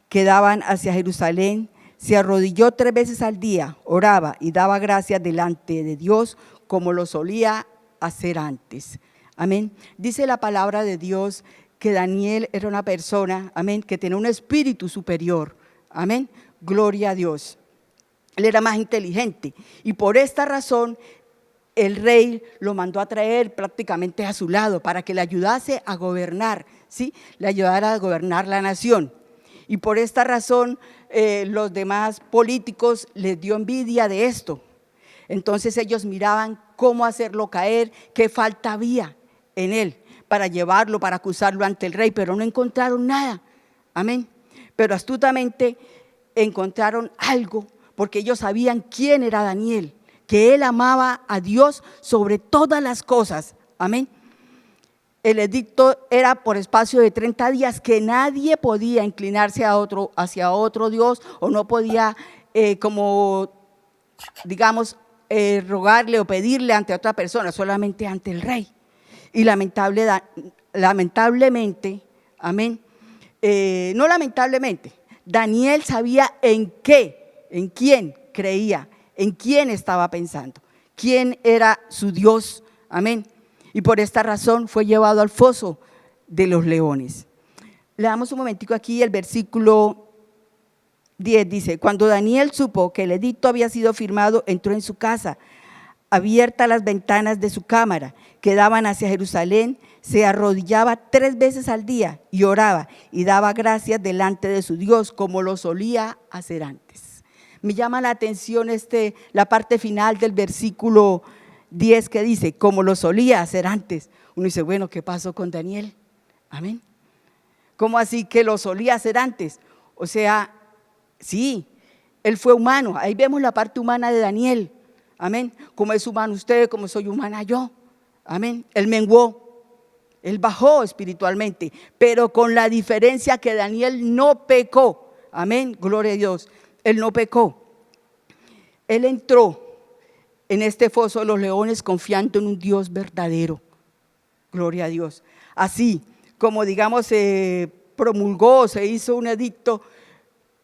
que daban hacia Jerusalén, se arrodilló 3 veces al día, oraba y daba gracias delante de Dios, como lo solía hacer antes. Amén. Dice la palabra de Dios que Daniel era una persona, amén, que tenía un espíritu superior. Amén. Gloria a Dios. Él era más inteligente y por esta razón el rey lo mandó a traer prácticamente a su lado para que le ayudase a gobernar, ¿sí? Le ayudara a gobernar la nación. Y por esta razón los demás políticos les dio envidia de esto. Entonces ellos miraban cómo hacerlo caer, qué falta había en él para llevarlo, para acusarlo ante el rey, pero no encontraron nada. Amén. Pero astutamente encontraron algo, porque ellos sabían quién era Daniel, que él amaba a Dios sobre todas las cosas. Amén. El edicto era por espacio de 30 días, que nadie podía inclinarse hacia otro Dios, o no podía, rogarle o pedirle ante otra persona, solamente ante el rey. Y lamentablemente, amén, no lamentablemente, Daniel sabía en quién creía, en quién estaba pensando, quién era su Dios, amén. Y por esta razón fue llevado al foso de los leones. Leamos un momentico aquí el versículo 10, dice: Cuando Daniel supo que el edicto había sido firmado, entró en su casa, abiertas las ventanas de su cámara que daban hacia Jerusalén, se arrodillaba 3 veces al día y oraba y daba gracias delante de su Dios, como lo solía hacer antes. Me llama la atención la parte final del versículo 10 que dice, como lo solía hacer antes. Uno dice, bueno, ¿qué pasó con Daniel? Amén. ¿Cómo así que lo solía hacer antes? O sea, sí, él fue humano. Ahí vemos la parte humana de Daniel. Amén. Como es humano usted, como soy humana yo. Amén. Él menguó, él bajó espiritualmente, pero con la diferencia que Daniel no pecó. Amén. Gloria a Dios. Él no pecó. Él entró en este foso de los leones confiando en un Dios verdadero. Gloria a Dios. Así como se promulgó, se hizo un edicto,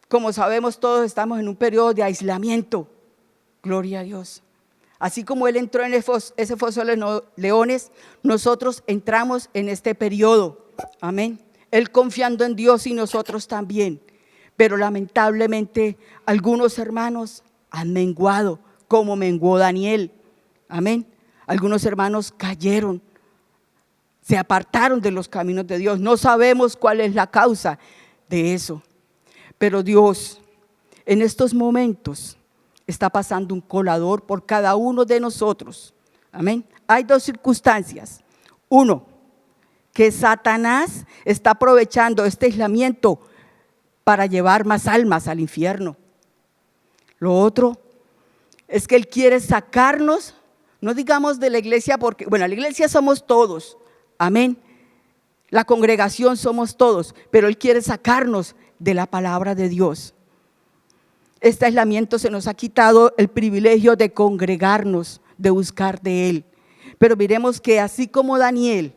como sabemos todos estamos en un periodo de aislamiento. Gloria a Dios. Así como él entró en ese foso de los leones, nosotros entramos en este periodo. Amén. Él confiando en Dios y nosotros también. Pero lamentablemente algunos hermanos han menguado, como menguó Daniel. Amén. Algunos hermanos cayeron, se apartaron de los caminos de Dios. No sabemos cuál es la causa de eso. Pero Dios en estos momentos está pasando un colador por cada uno de nosotros. Amén. Hay dos circunstancias. Uno, que Satanás está aprovechando este aislamiento para llevar más almas al infierno. Lo otro es que Él quiere sacarnos, no digamos de la iglesia, porque, bueno, la iglesia somos todos, amén. La congregación somos todos, pero Él quiere sacarnos de la palabra de Dios. Este aislamiento se nos ha quitado el privilegio de congregarnos, de buscar de Él. Pero miremos que así como Daniel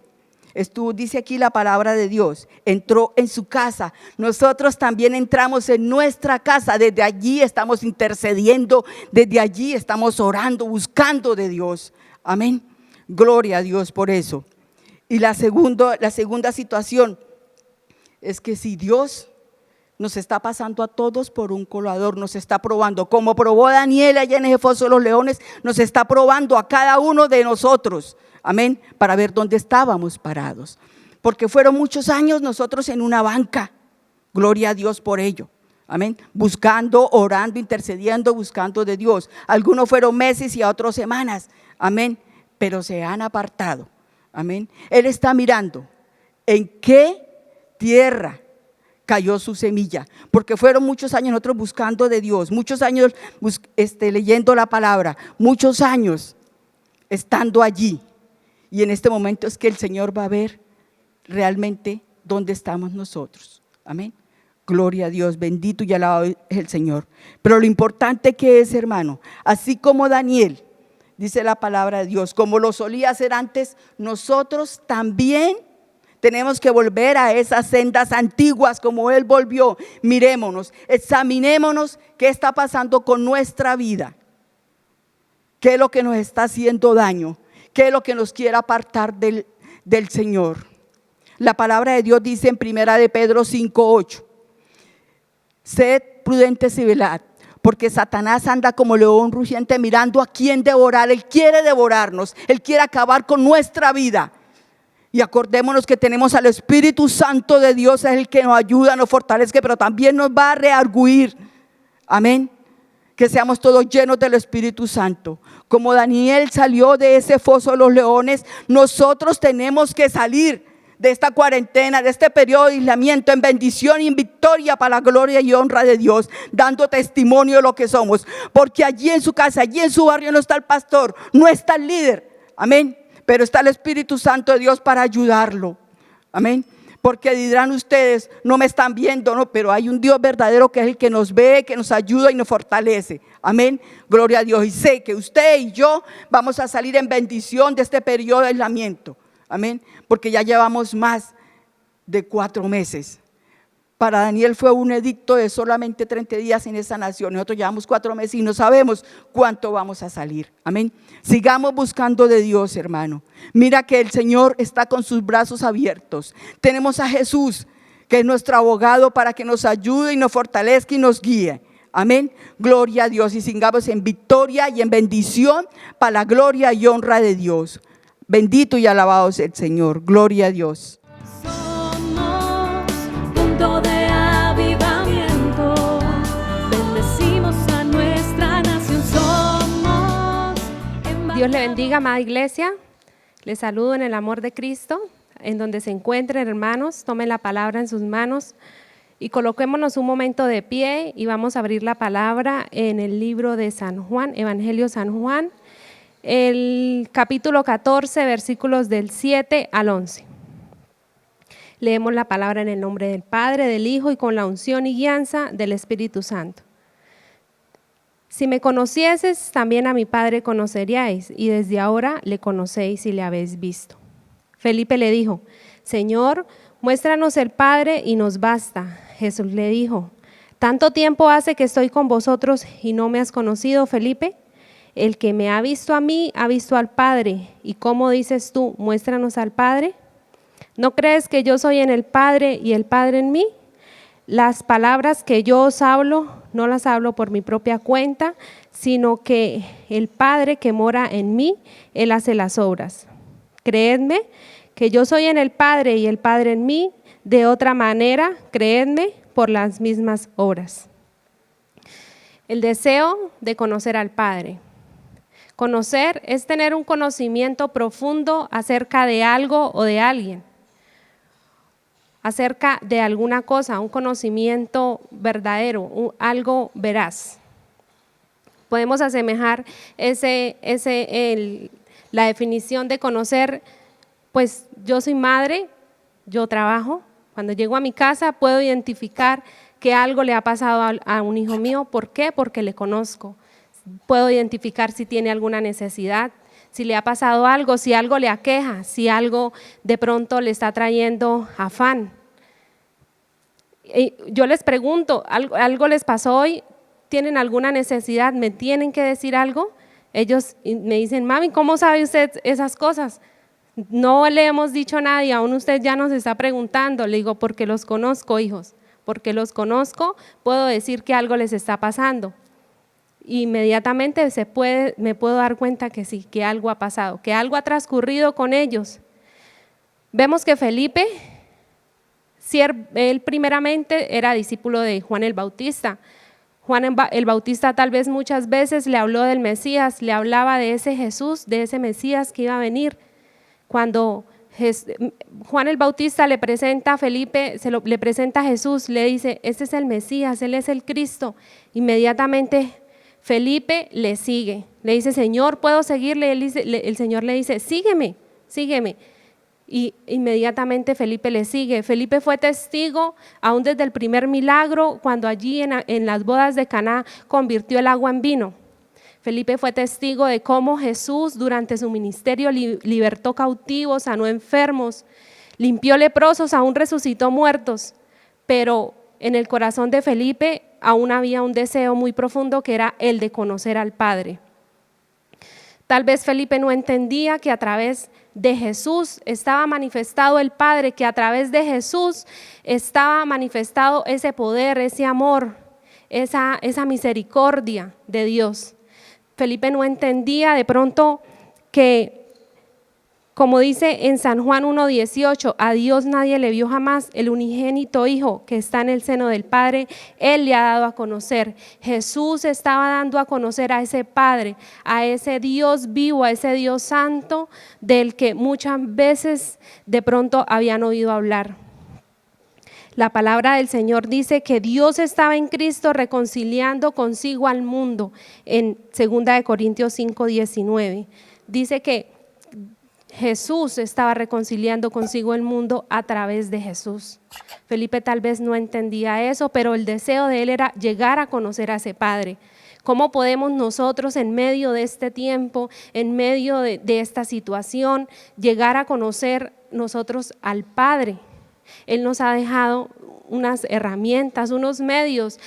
dice aquí la palabra de Dios, entró en su casa, nosotros también entramos en nuestra casa. Desde allí estamos intercediendo, desde allí estamos orando, buscando de Dios. Amén. Gloria a Dios por eso. Y la segunda situación es que si Dios nos está pasando a todos por un colador, nos está probando, como probó Daniel allá en ese foso de los leones, nos está probando a cada uno de nosotros. Amén, para ver dónde estábamos parados. Porque fueron muchos años nosotros en una banca. Gloria a Dios por ello. Amén, buscando, orando, intercediendo, buscando de Dios. Algunos fueron meses y a otros semanas. Amén, pero se han apartado. Amén, Él está mirando en qué tierra cayó su semilla, porque fueron muchos años nosotros buscando de Dios, muchos años leyendo la palabra, muchos años estando allí. Y en este momento es que el Señor va a ver realmente dónde estamos nosotros. Amén. Gloria a Dios, bendito y alabado es el Señor. Pero lo importante que es, hermano, así como Daniel, dice la palabra de Dios, como lo solía hacer antes, nosotros también tenemos que volver a esas sendas antiguas como Él volvió. Mirémonos, examinémonos qué está pasando con nuestra vida, qué es lo que nos está haciendo daño, qué es lo que nos quiere apartar del Señor. La palabra de Dios dice en 1 de Pedro 5:8, sed prudentes y velad, porque Satanás anda como león rugiente mirando a quién devorar. Él quiere devorarnos, Él quiere acabar con nuestra vida. Y acordémonos que tenemos al Espíritu Santo de Dios, es el que nos ayuda, nos fortalece, pero también nos va a rearguir. Amén. Que seamos todos llenos del Espíritu Santo. Como Daniel salió de ese foso de los leones, nosotros tenemos que salir de esta cuarentena, de este periodo de aislamiento en bendición y en victoria para la gloria y honra de Dios, dando testimonio de lo que somos. Porque allí en su casa, allí en su barrio no está el pastor, no está el líder. Amén. Pero está el Espíritu Santo de Dios para ayudarlo. Amén. Porque dirán ustedes, no me están viendo, no, pero hay un Dios verdadero que es el que nos ve, que nos ayuda y nos fortalece. Amén. Gloria a Dios. Y sé que usted y yo vamos a salir en bendición de este periodo de aislamiento. Amén. Porque ya llevamos más de 4 meses. Para Daniel fue un edicto de solamente 30 días en esa nación. Nosotros llevamos 4 meses y no sabemos cuánto vamos a salir. Amén. Sigamos buscando de Dios, hermano. Mira que el Señor está con sus brazos abiertos. Tenemos a Jesús, que es nuestro abogado, para que nos ayude y nos fortalezca y nos guíe. Amén. Gloria a Dios. Y sigamos en victoria y en bendición para la gloria y honra de Dios. Bendito y alabado sea el Señor. Gloria a Dios. De avivamiento, bendecimos a nuestra nación, somos. Dios le bendiga, amada iglesia. Les saludo en el amor de Cristo, en donde se encuentren, hermanos. Tomen la palabra en sus manos y coloquémonos un momento de pie y vamos a abrir la palabra en el libro de San Juan, Evangelio San Juan, el capítulo 14, versículos del 7 al 11. Leemos la palabra en el nombre del Padre, del Hijo y con la unción y guianza del Espíritu Santo. Si me conocieses, también a mi Padre conoceríais, y desde ahora le conocéis y le habéis visto. Felipe le dijo, Señor, muéstranos el Padre y nos basta. Jesús le dijo, ¿tanto tiempo hace que estoy con vosotros y no me has conocido, Felipe? El que me ha visto a mí, ha visto al Padre. ¿Y cómo dices tú, muéstranos al Padre? ¿No crees que yo soy en el Padre y el Padre en mí? Las palabras que yo os hablo, no las hablo por mi propia cuenta, sino que el Padre que mora en mí, Él hace las obras. Creedme que yo soy en el Padre y el Padre en mí, de otra manera, creedme por las mismas obras. El deseo de conocer al Padre. Conocer es tener un conocimiento profundo acerca de algo o de alguien, acerca de alguna cosa, un conocimiento verdadero, algo veraz. Podemos asemejar la definición de conocer, pues yo soy madre, yo trabajo, cuando llego a mi casa puedo identificar que algo le ha pasado a un hijo mío. ¿Por qué? Porque le conozco. Puedo identificar si tiene alguna necesidad, si le ha pasado algo, si algo le aqueja, si algo de pronto le está trayendo afán. Y yo les pregunto, ¿algo les pasó hoy? ¿Tienen alguna necesidad? ¿Me tienen que decir algo? Ellos me dicen, mami, ¿cómo sabe usted esas cosas? No le hemos dicho nada y aún usted ya nos está preguntando. Le digo, porque los conozco, hijos, porque los conozco, puedo decir que algo les está pasando. Inmediatamente me puedo dar cuenta que sí, que algo ha pasado, que algo ha transcurrido con ellos. Vemos que Felipe, él primeramente era discípulo de Juan el Bautista. Juan el Bautista tal vez muchas veces le habló del Mesías, le hablaba de ese Jesús, de ese Mesías que iba a venir. Cuando Juan el Bautista le presenta a Felipe, le presenta a Jesús, le dice, este es el Mesías, Él es el Cristo. Inmediatamente Felipe le sigue, le dice, Señor, ¿puedo seguirle? El Señor le dice, sígueme, sígueme. Y inmediatamente Felipe le sigue. Felipe fue testigo aún desde el primer milagro, cuando allí en las bodas de Caná convirtió el agua en vino. Felipe fue testigo de cómo Jesús durante su ministerio libertó cautivos, sanó enfermos, limpió leprosos, aún resucitó muertos. Pero en el corazón de Felipe aún había un deseo muy profundo que era el de conocer al Padre. Tal vez Felipe no entendía que a través de Jesús estaba manifestado el Padre, que a través de Jesús estaba manifestado ese poder, ese amor, esa misericordia de Dios. Felipe no entendía de pronto que, como dice en San Juan 1:18, a Dios nadie le vio jamás, el unigénito Hijo que está en el seno del Padre, Él le ha dado a conocer. Jesús estaba dando a conocer a ese Padre, a ese Dios vivo, a ese Dios santo, del que muchas veces de pronto habían oído hablar. La palabra del Señor dice que Dios estaba en Cristo reconciliando consigo al mundo, en 2 Corintios 5:19. Dice que Jesús estaba reconciliando consigo el mundo a través de Jesús. Felipe tal vez no entendía eso, pero el deseo de él era llegar a conocer a ese Padre. ¿Cómo podemos nosotros en medio de este tiempo, en medio de esta situación, llegar a conocer nosotros al Padre? Él nos ha dejado unas herramientas, unos medios.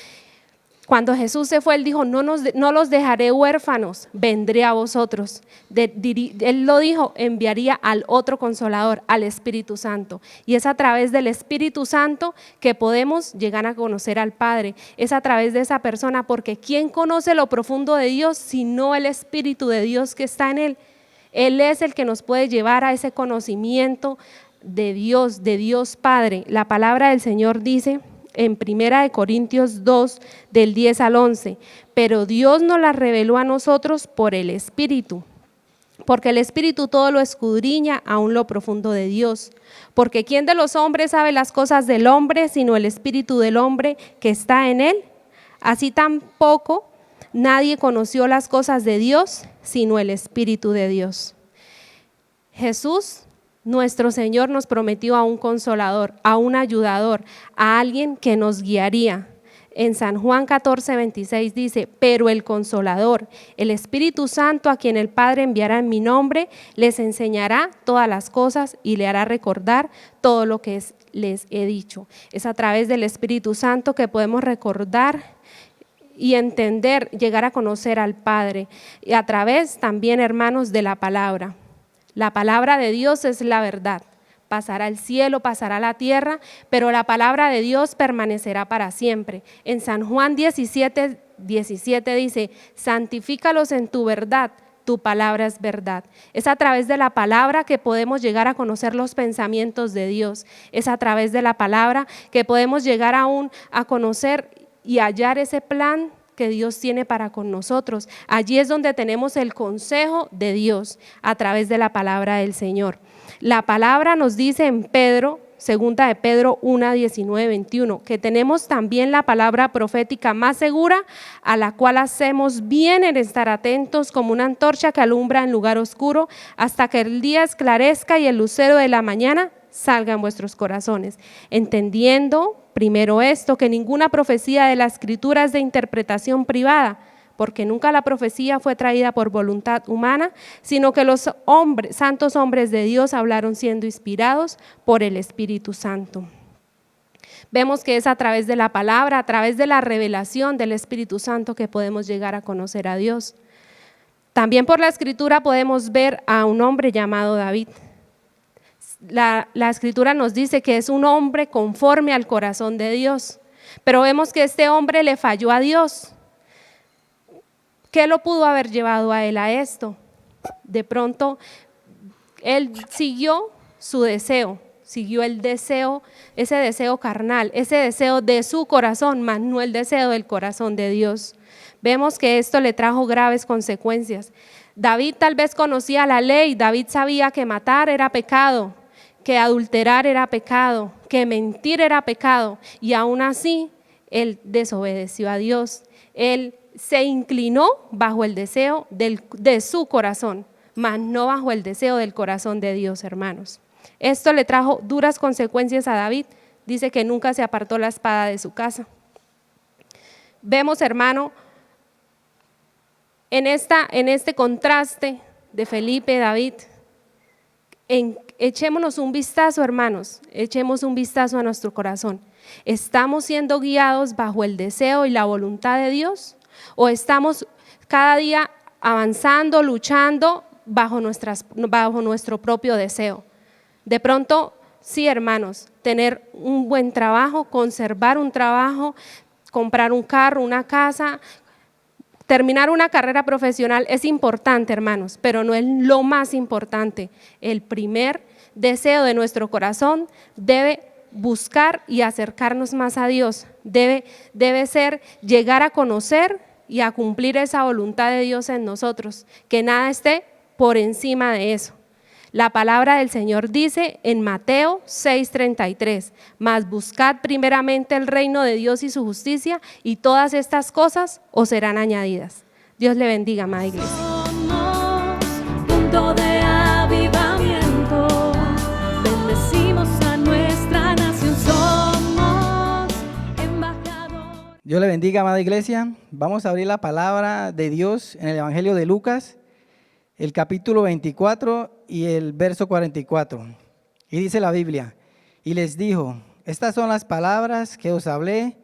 Cuando Jesús se fue, Él dijo, no los dejaré huérfanos, vendré a vosotros. Él lo dijo, enviaría al otro Consolador, al Espíritu Santo. Y es a través del Espíritu Santo que podemos llegar a conocer al Padre. Es a través de esa persona, porque ¿quién conoce lo profundo de Dios sino el Espíritu de Dios que está en Él? Él es el que nos puede llevar a ese conocimiento de Dios Padre. La palabra del Señor dice en 1 Corintios 2, del 10 al 11, pero Dios nos la reveló a nosotros por el Espíritu, porque el Espíritu todo lo escudriña, aún lo profundo de Dios. Porque ¿quién de los hombres sabe las cosas del hombre, sino el Espíritu del hombre que está en él? Así tampoco nadie conoció las cosas de Dios, sino el Espíritu de Dios. Jesús, nuestro Señor, nos prometió a un consolador, a un ayudador, a alguien que nos guiaría. En San Juan 14:26 dice, pero el Consolador, el Espíritu Santo, a quien el Padre enviará en mi nombre, les enseñará todas las cosas y le hará recordar todo lo que les he dicho. Es a través del Espíritu Santo que podemos recordar y entender, llegar a conocer al Padre. Y a través también, hermanos, de la palabra. La palabra de Dios es la verdad. Pasará el cielo, pasará la tierra, pero la palabra de Dios permanecerá para siempre. En San Juan 17:17 dice, santifícalos en tu verdad, tu palabra es verdad. Es a través de la palabra que podemos llegar a conocer los pensamientos de Dios. Es a través de la palabra que podemos llegar aún a conocer y hallar ese plan que Dios tiene para con nosotros. Allí es donde tenemos el consejo de Dios a través de la palabra del Señor. La palabra nos dice en Pedro, segunda de Pedro 1, 19, 21, que tenemos también la palabra profética más segura, a la cual hacemos bien en estar atentos como una antorcha que alumbra en lugar oscuro hasta que el día esclarezca y el lucero de la mañana salga en vuestros corazones, entendiendo primero esto, que ninguna profecía de la Escritura es de interpretación privada, porque nunca la profecía fue traída por voluntad humana, sino que los santos hombres de Dios hablaron siendo inspirados por el Espíritu Santo. Vemos que es a través de la palabra, a través de la revelación del Espíritu Santo que podemos llegar a conocer a Dios. También por la Escritura podemos ver a un hombre llamado David. La Escritura nos dice que es un hombre conforme al corazón de Dios, pero vemos que este hombre le falló a Dios. ¿Qué lo pudo haber llevado a él a esto? De pronto, él siguió su deseo, siguió el deseo, ese deseo carnal, ese deseo de su corazón, más no el deseo del corazón de Dios. Vemos que esto le trajo graves consecuencias. David tal vez conocía la ley, David sabía que matar era pecado, que adulterar era pecado, que mentir era pecado, y aún así él desobedeció a Dios. Él se inclinó bajo el deseo de su corazón, mas no bajo el deseo del corazón de Dios, hermanos. Esto le trajo duras consecuencias a David. Dice que nunca se apartó la espada de su casa. Vemos, hermano, en este contraste de Felipe y David, echémonos un vistazo, hermanos, echemos un vistazo a nuestro corazón. ¿Estamos siendo guiados bajo el deseo y la voluntad de Dios? ¿O estamos cada día avanzando, luchando bajo nuestro propio deseo? De pronto, sí, hermanos, tener un buen trabajo, conservar un trabajo, comprar un carro, una casa, terminar una carrera profesional es importante, hermanos, pero no es lo más importante. El primer deseo de nuestro corazón debe buscar y acercarnos más a Dios, debe ser llegar a conocer y a cumplir esa voluntad de Dios en nosotros, que nada esté por encima de eso. La palabra del Señor dice en Mateo 6:33, mas buscad primeramente el reino de Dios y su justicia, y todas estas cosas os serán añadidas. Dios le bendiga, amada iglesia. Somos punto de avivamiento, bendecimos a nuestra nación, somos embajadores. Dios le bendiga, amada iglesia. Vamos a abrir la palabra de Dios en el Evangelio de Lucas, el capítulo 24 y el verso 44. Y dice la Biblia, y les dijo, estas son las palabras que os hablé,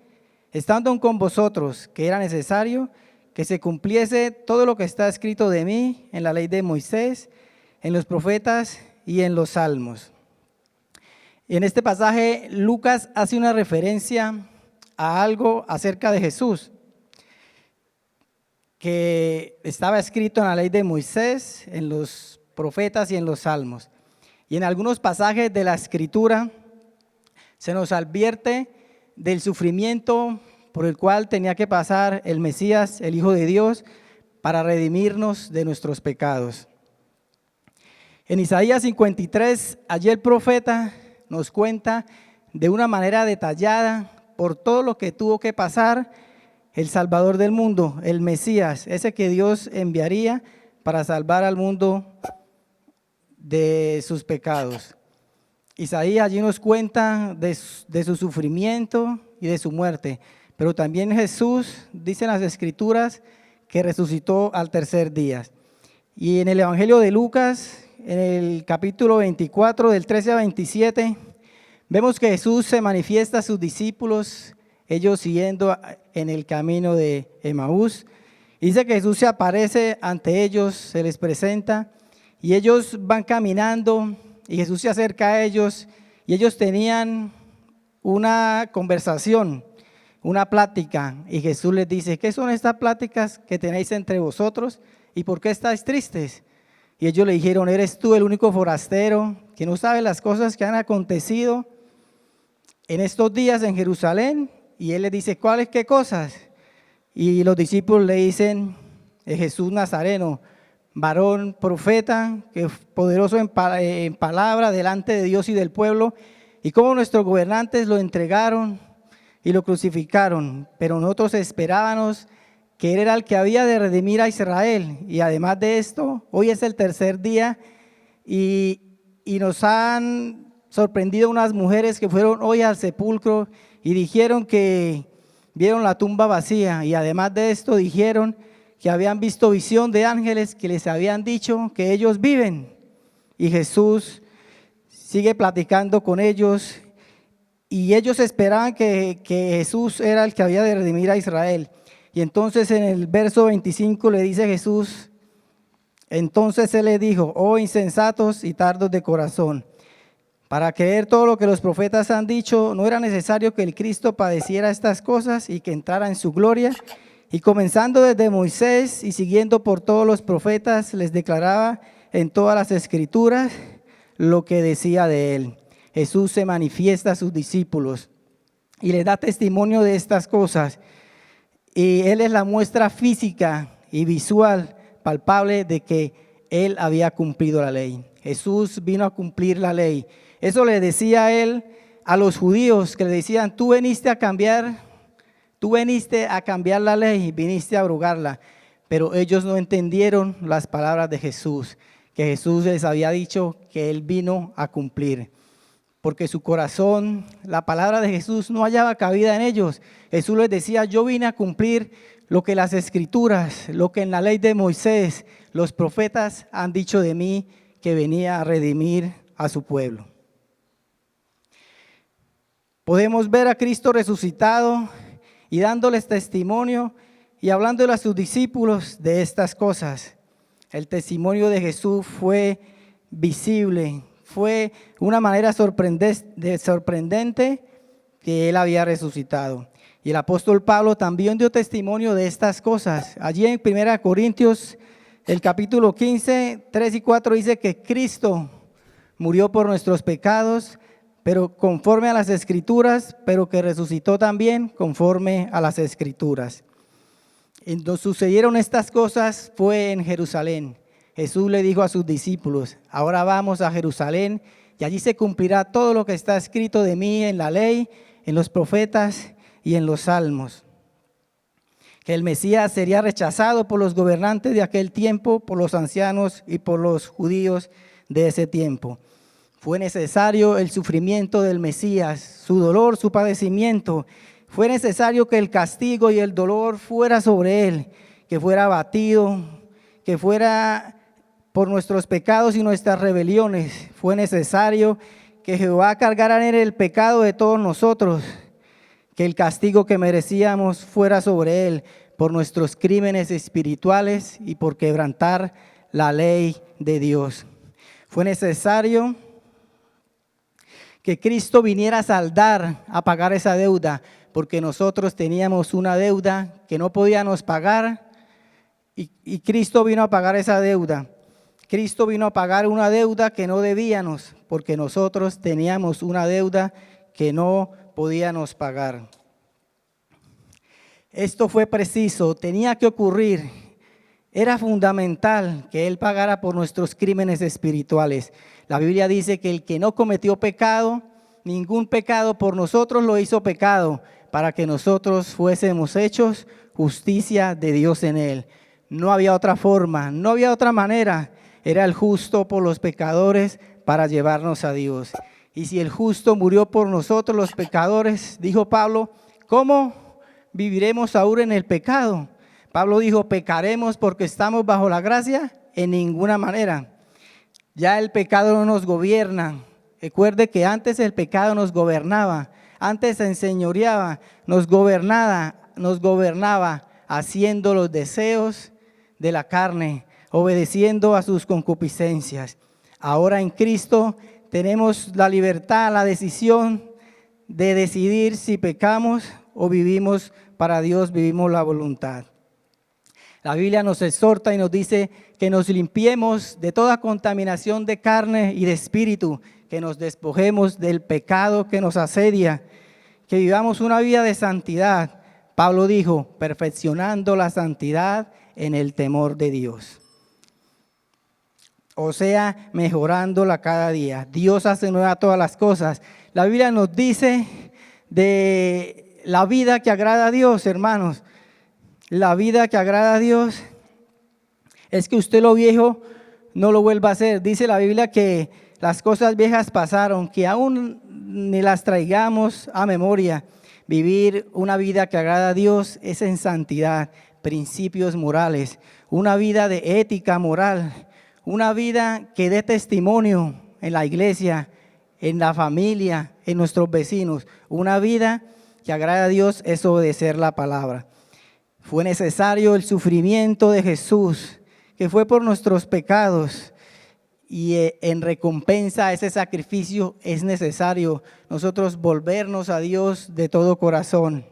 estando aún con vosotros, que era necesario que se cumpliese todo lo que está escrito de mí en la ley de Moisés, en los profetas y en los salmos. En este pasaje, Lucas hace una referencia a algo acerca de Jesús, que estaba escrito en la ley de Moisés, en los profetas y en los salmos. Y en algunos pasajes de la Escritura se nos advierte del sufrimiento por el cual tenía que pasar el Mesías, el Hijo de Dios, para redimirnos de nuestros pecados. En Isaías 53, allí el profeta nos cuenta de una manera detallada por todo lo que tuvo que pasar el Salvador del mundo, el Mesías, ese que Dios enviaría para salvar al mundo de sus pecados. Isaías allí nos cuenta de su sufrimiento y de su muerte, pero también Jesús, dicen las Escrituras, que resucitó al tercer día. Y en el Evangelio de Lucas, en el capítulo 24, del 13 a 27, vemos que Jesús se manifiesta a sus discípulos, ellos siguiendo en el camino de Emaús. Dice que Jesús se aparece ante ellos, se les presenta y ellos van caminando y Jesús se acerca a ellos y ellos tenían una conversación, una plática, y Jesús les dice, ¿qué son estas pláticas que tenéis entre vosotros y por qué estáis tristes? Y ellos le dijeron, ¿eres tú el único forastero que no sabe las cosas que han acontecido en estos días en Jerusalén? Y él les dice, ¿cuáles qué cosas? Y los discípulos le dicen, Jesús Nazareno, varón profeta, que es poderoso en palabra delante de Dios y del pueblo, y cómo nuestros gobernantes lo entregaron y lo crucificaron, pero nosotros esperábamos que Él era el que había de redimir a Israel. Y además de esto, hoy es el tercer día y nos han sorprendido unas mujeres que fueron hoy al sepulcro y dijeron que vieron la tumba vacía, y además de esto dijeron que habían visto visión de ángeles que les habían dicho que ellos viven. Y Jesús sigue platicando con ellos y ellos esperaban que Jesús era el que había de redimir a Israel. Y entonces en el verso 25 le dice Jesús, entonces Él le dijo, oh insensatos y tardos de corazón, para creer todo lo que los profetas han dicho, ¿no era necesario que el Cristo padeciera estas cosas y que entrara en su gloria? Y comenzando desde Moisés y siguiendo por todos los profetas, les declaraba en todas las escrituras lo que decía de Él. Jesús se manifiesta a sus discípulos y les da testimonio de estas cosas. Y Él es la muestra física y visual, palpable, de que Él había cumplido la ley. Jesús vino a cumplir la ley. Eso le decía Él a los judíos, que le decían, tú viniste a cambiar la ley, viniste a abrogarla. Pero ellos no entendieron las palabras de Jesús, que Jesús les había dicho que Él vino a cumplir. Porque su corazón, la palabra de Jesús no hallaba cabida en ellos. Jesús les decía, yo vine a cumplir lo que las escrituras, lo que en la ley de Moisés, los profetas han dicho de mí, que venía a redimir a su pueblo. Podemos ver a Cristo resucitado y dándoles testimonio y hablándole a sus discípulos de estas cosas. El testimonio de Jesús fue visible, fue una manera sorprendente que Él había resucitado. Y el apóstol Pablo también dio testimonio de estas cosas. Allí en 1 Corintios, el capítulo 15, 3 y 4 dice que Cristo murió por nuestros pecados, pero conforme a las Escrituras, pero que resucitó también conforme a las Escrituras. Cuando sucedieron estas cosas fue en Jerusalén. Jesús le dijo a sus discípulos, ahora vamos a Jerusalén y allí se cumplirá todo lo que está escrito de mí en la ley, en los profetas y en los salmos. Que el Mesías sería rechazado por los gobernantes de aquel tiempo, por los ancianos y por los judíos de ese tiempo. Fue necesario el sufrimiento del Mesías, su dolor, su padecimiento. Fue necesario que el castigo y el dolor fuera sobre Él, que fuera abatido, que fuera por nuestros pecados y nuestras rebeliones. Fue necesario que Jehová cargara en Él el pecado de todos nosotros, que el castigo que merecíamos fuera sobre Él por nuestros crímenes espirituales y por quebrantar la ley de Dios. Fue necesario que Cristo viniera a saldar, a pagar esa deuda, porque nosotros teníamos una deuda que no podíamos pagar y Cristo vino a pagar esa deuda. Cristo vino a pagar una deuda que no debíamos, porque nosotros teníamos una deuda que no podíamos pagar. Esto fue preciso, tenía que ocurrir. Era fundamental que Él pagara por nuestros crímenes espirituales. La Biblia dice que el que no cometió pecado, ningún pecado por nosotros lo hizo pecado, para que nosotros fuésemos hechos justicia de Dios en Él. No había otra forma, no había otra manera. Era el justo por los pecadores para llevarnos a Dios. Y si el justo murió por nosotros los pecadores, dijo Pablo, ¿cómo viviremos aún en el pecado? Pablo dijo, ¿pecaremos porque estamos bajo la gracia? En ninguna manera. Ya el pecado no nos gobierna. Recuerde que antes el pecado nos gobernaba, antes se enseñoreaba, nos gobernaba haciendo los deseos de la carne, obedeciendo a sus concupiscencias. Ahora en Cristo tenemos la libertad, la decisión de decidir si pecamos o vivimos para Dios, vivimos la voluntad. La Biblia nos exhorta y nos dice que nos limpiemos de toda contaminación de carne y de espíritu, que nos despojemos del pecado que nos asedia, que vivamos una vida de santidad Pablo dijo, perfeccionando la santidad en el temor de Dios. O sea, mejorándola cada día. Dios hace nueva todas las cosas. La Biblia nos dice de la vida que agrada a Dios, hermanos. La vida que agrada a Dios es que usted lo viejo no lo vuelva a hacer. Dice la Biblia que las cosas viejas pasaron, que aún ni las traigamos a memoria. Vivir una vida que agrada a Dios es en santidad, principios morales, una vida de ética moral, una vida que dé testimonio en la iglesia, en la familia, en nuestros vecinos. Una vida que agrada a Dios es obedecer la palabra. Fue necesario el sufrimiento de Jesús, que fue por nuestros pecados. Y en recompensa a ese sacrificio es necesario nosotros volvernos a Dios de todo corazón.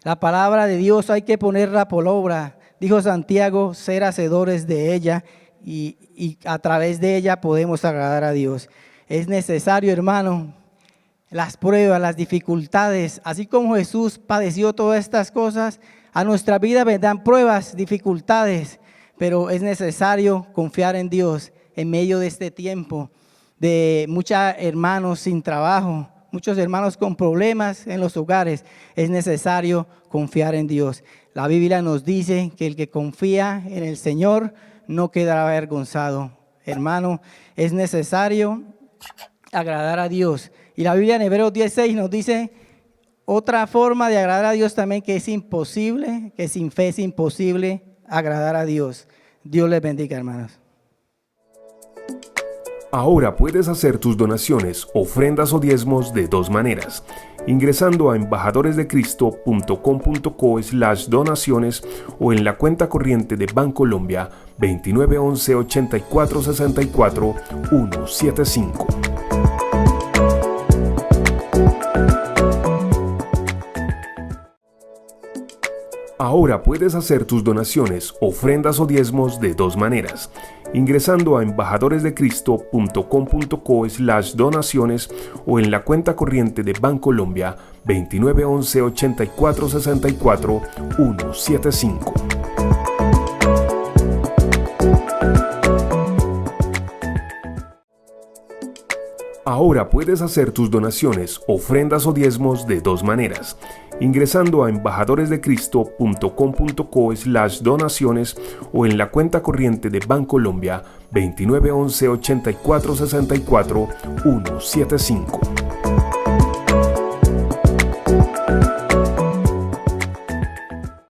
La palabra de Dios hay que ponerla por obra. Dijo Santiago, ser hacedores de ella y a través de ella podemos agradar a Dios. Es necesario, hermano, las pruebas, las dificultades. Así como Jesús padeció todas estas cosas, a nuestra vida vendrán pruebas, dificultades, pero es necesario confiar en Dios. En medio de este tiempo de muchos hermanos sin trabajo, muchos hermanos con problemas en los hogares, es necesario confiar en Dios. La Biblia nos dice que el que confía en el Señor no quedará avergonzado. Hermano, es necesario agradar a Dios. Y la Biblia en Hebreos 10:6 nos dice otra forma de agradar a Dios también, que es imposible, que sin fe es imposible agradar a Dios. Dios les bendiga, hermanos. Ahora puedes hacer tus donaciones, ofrendas o diezmos de dos maneras. Ingresando a embajadoresdecristo.com.co/donaciones o en la cuenta corriente de Bancolombia 2911 84 64 175. Ahora puedes hacer tus donaciones, ofrendas o diezmos de dos maneras. Ingresando a embajadoresdecristo.com.co/donaciones o en la cuenta corriente de Bancolombia 2911 84 64 175. Ahora puedes hacer tus donaciones, ofrendas o diezmos de dos maneras. Ingresando a embajadoresdecristo.com.co/donaciones o en la cuenta corriente de Bancolombia 2911 84 64 175.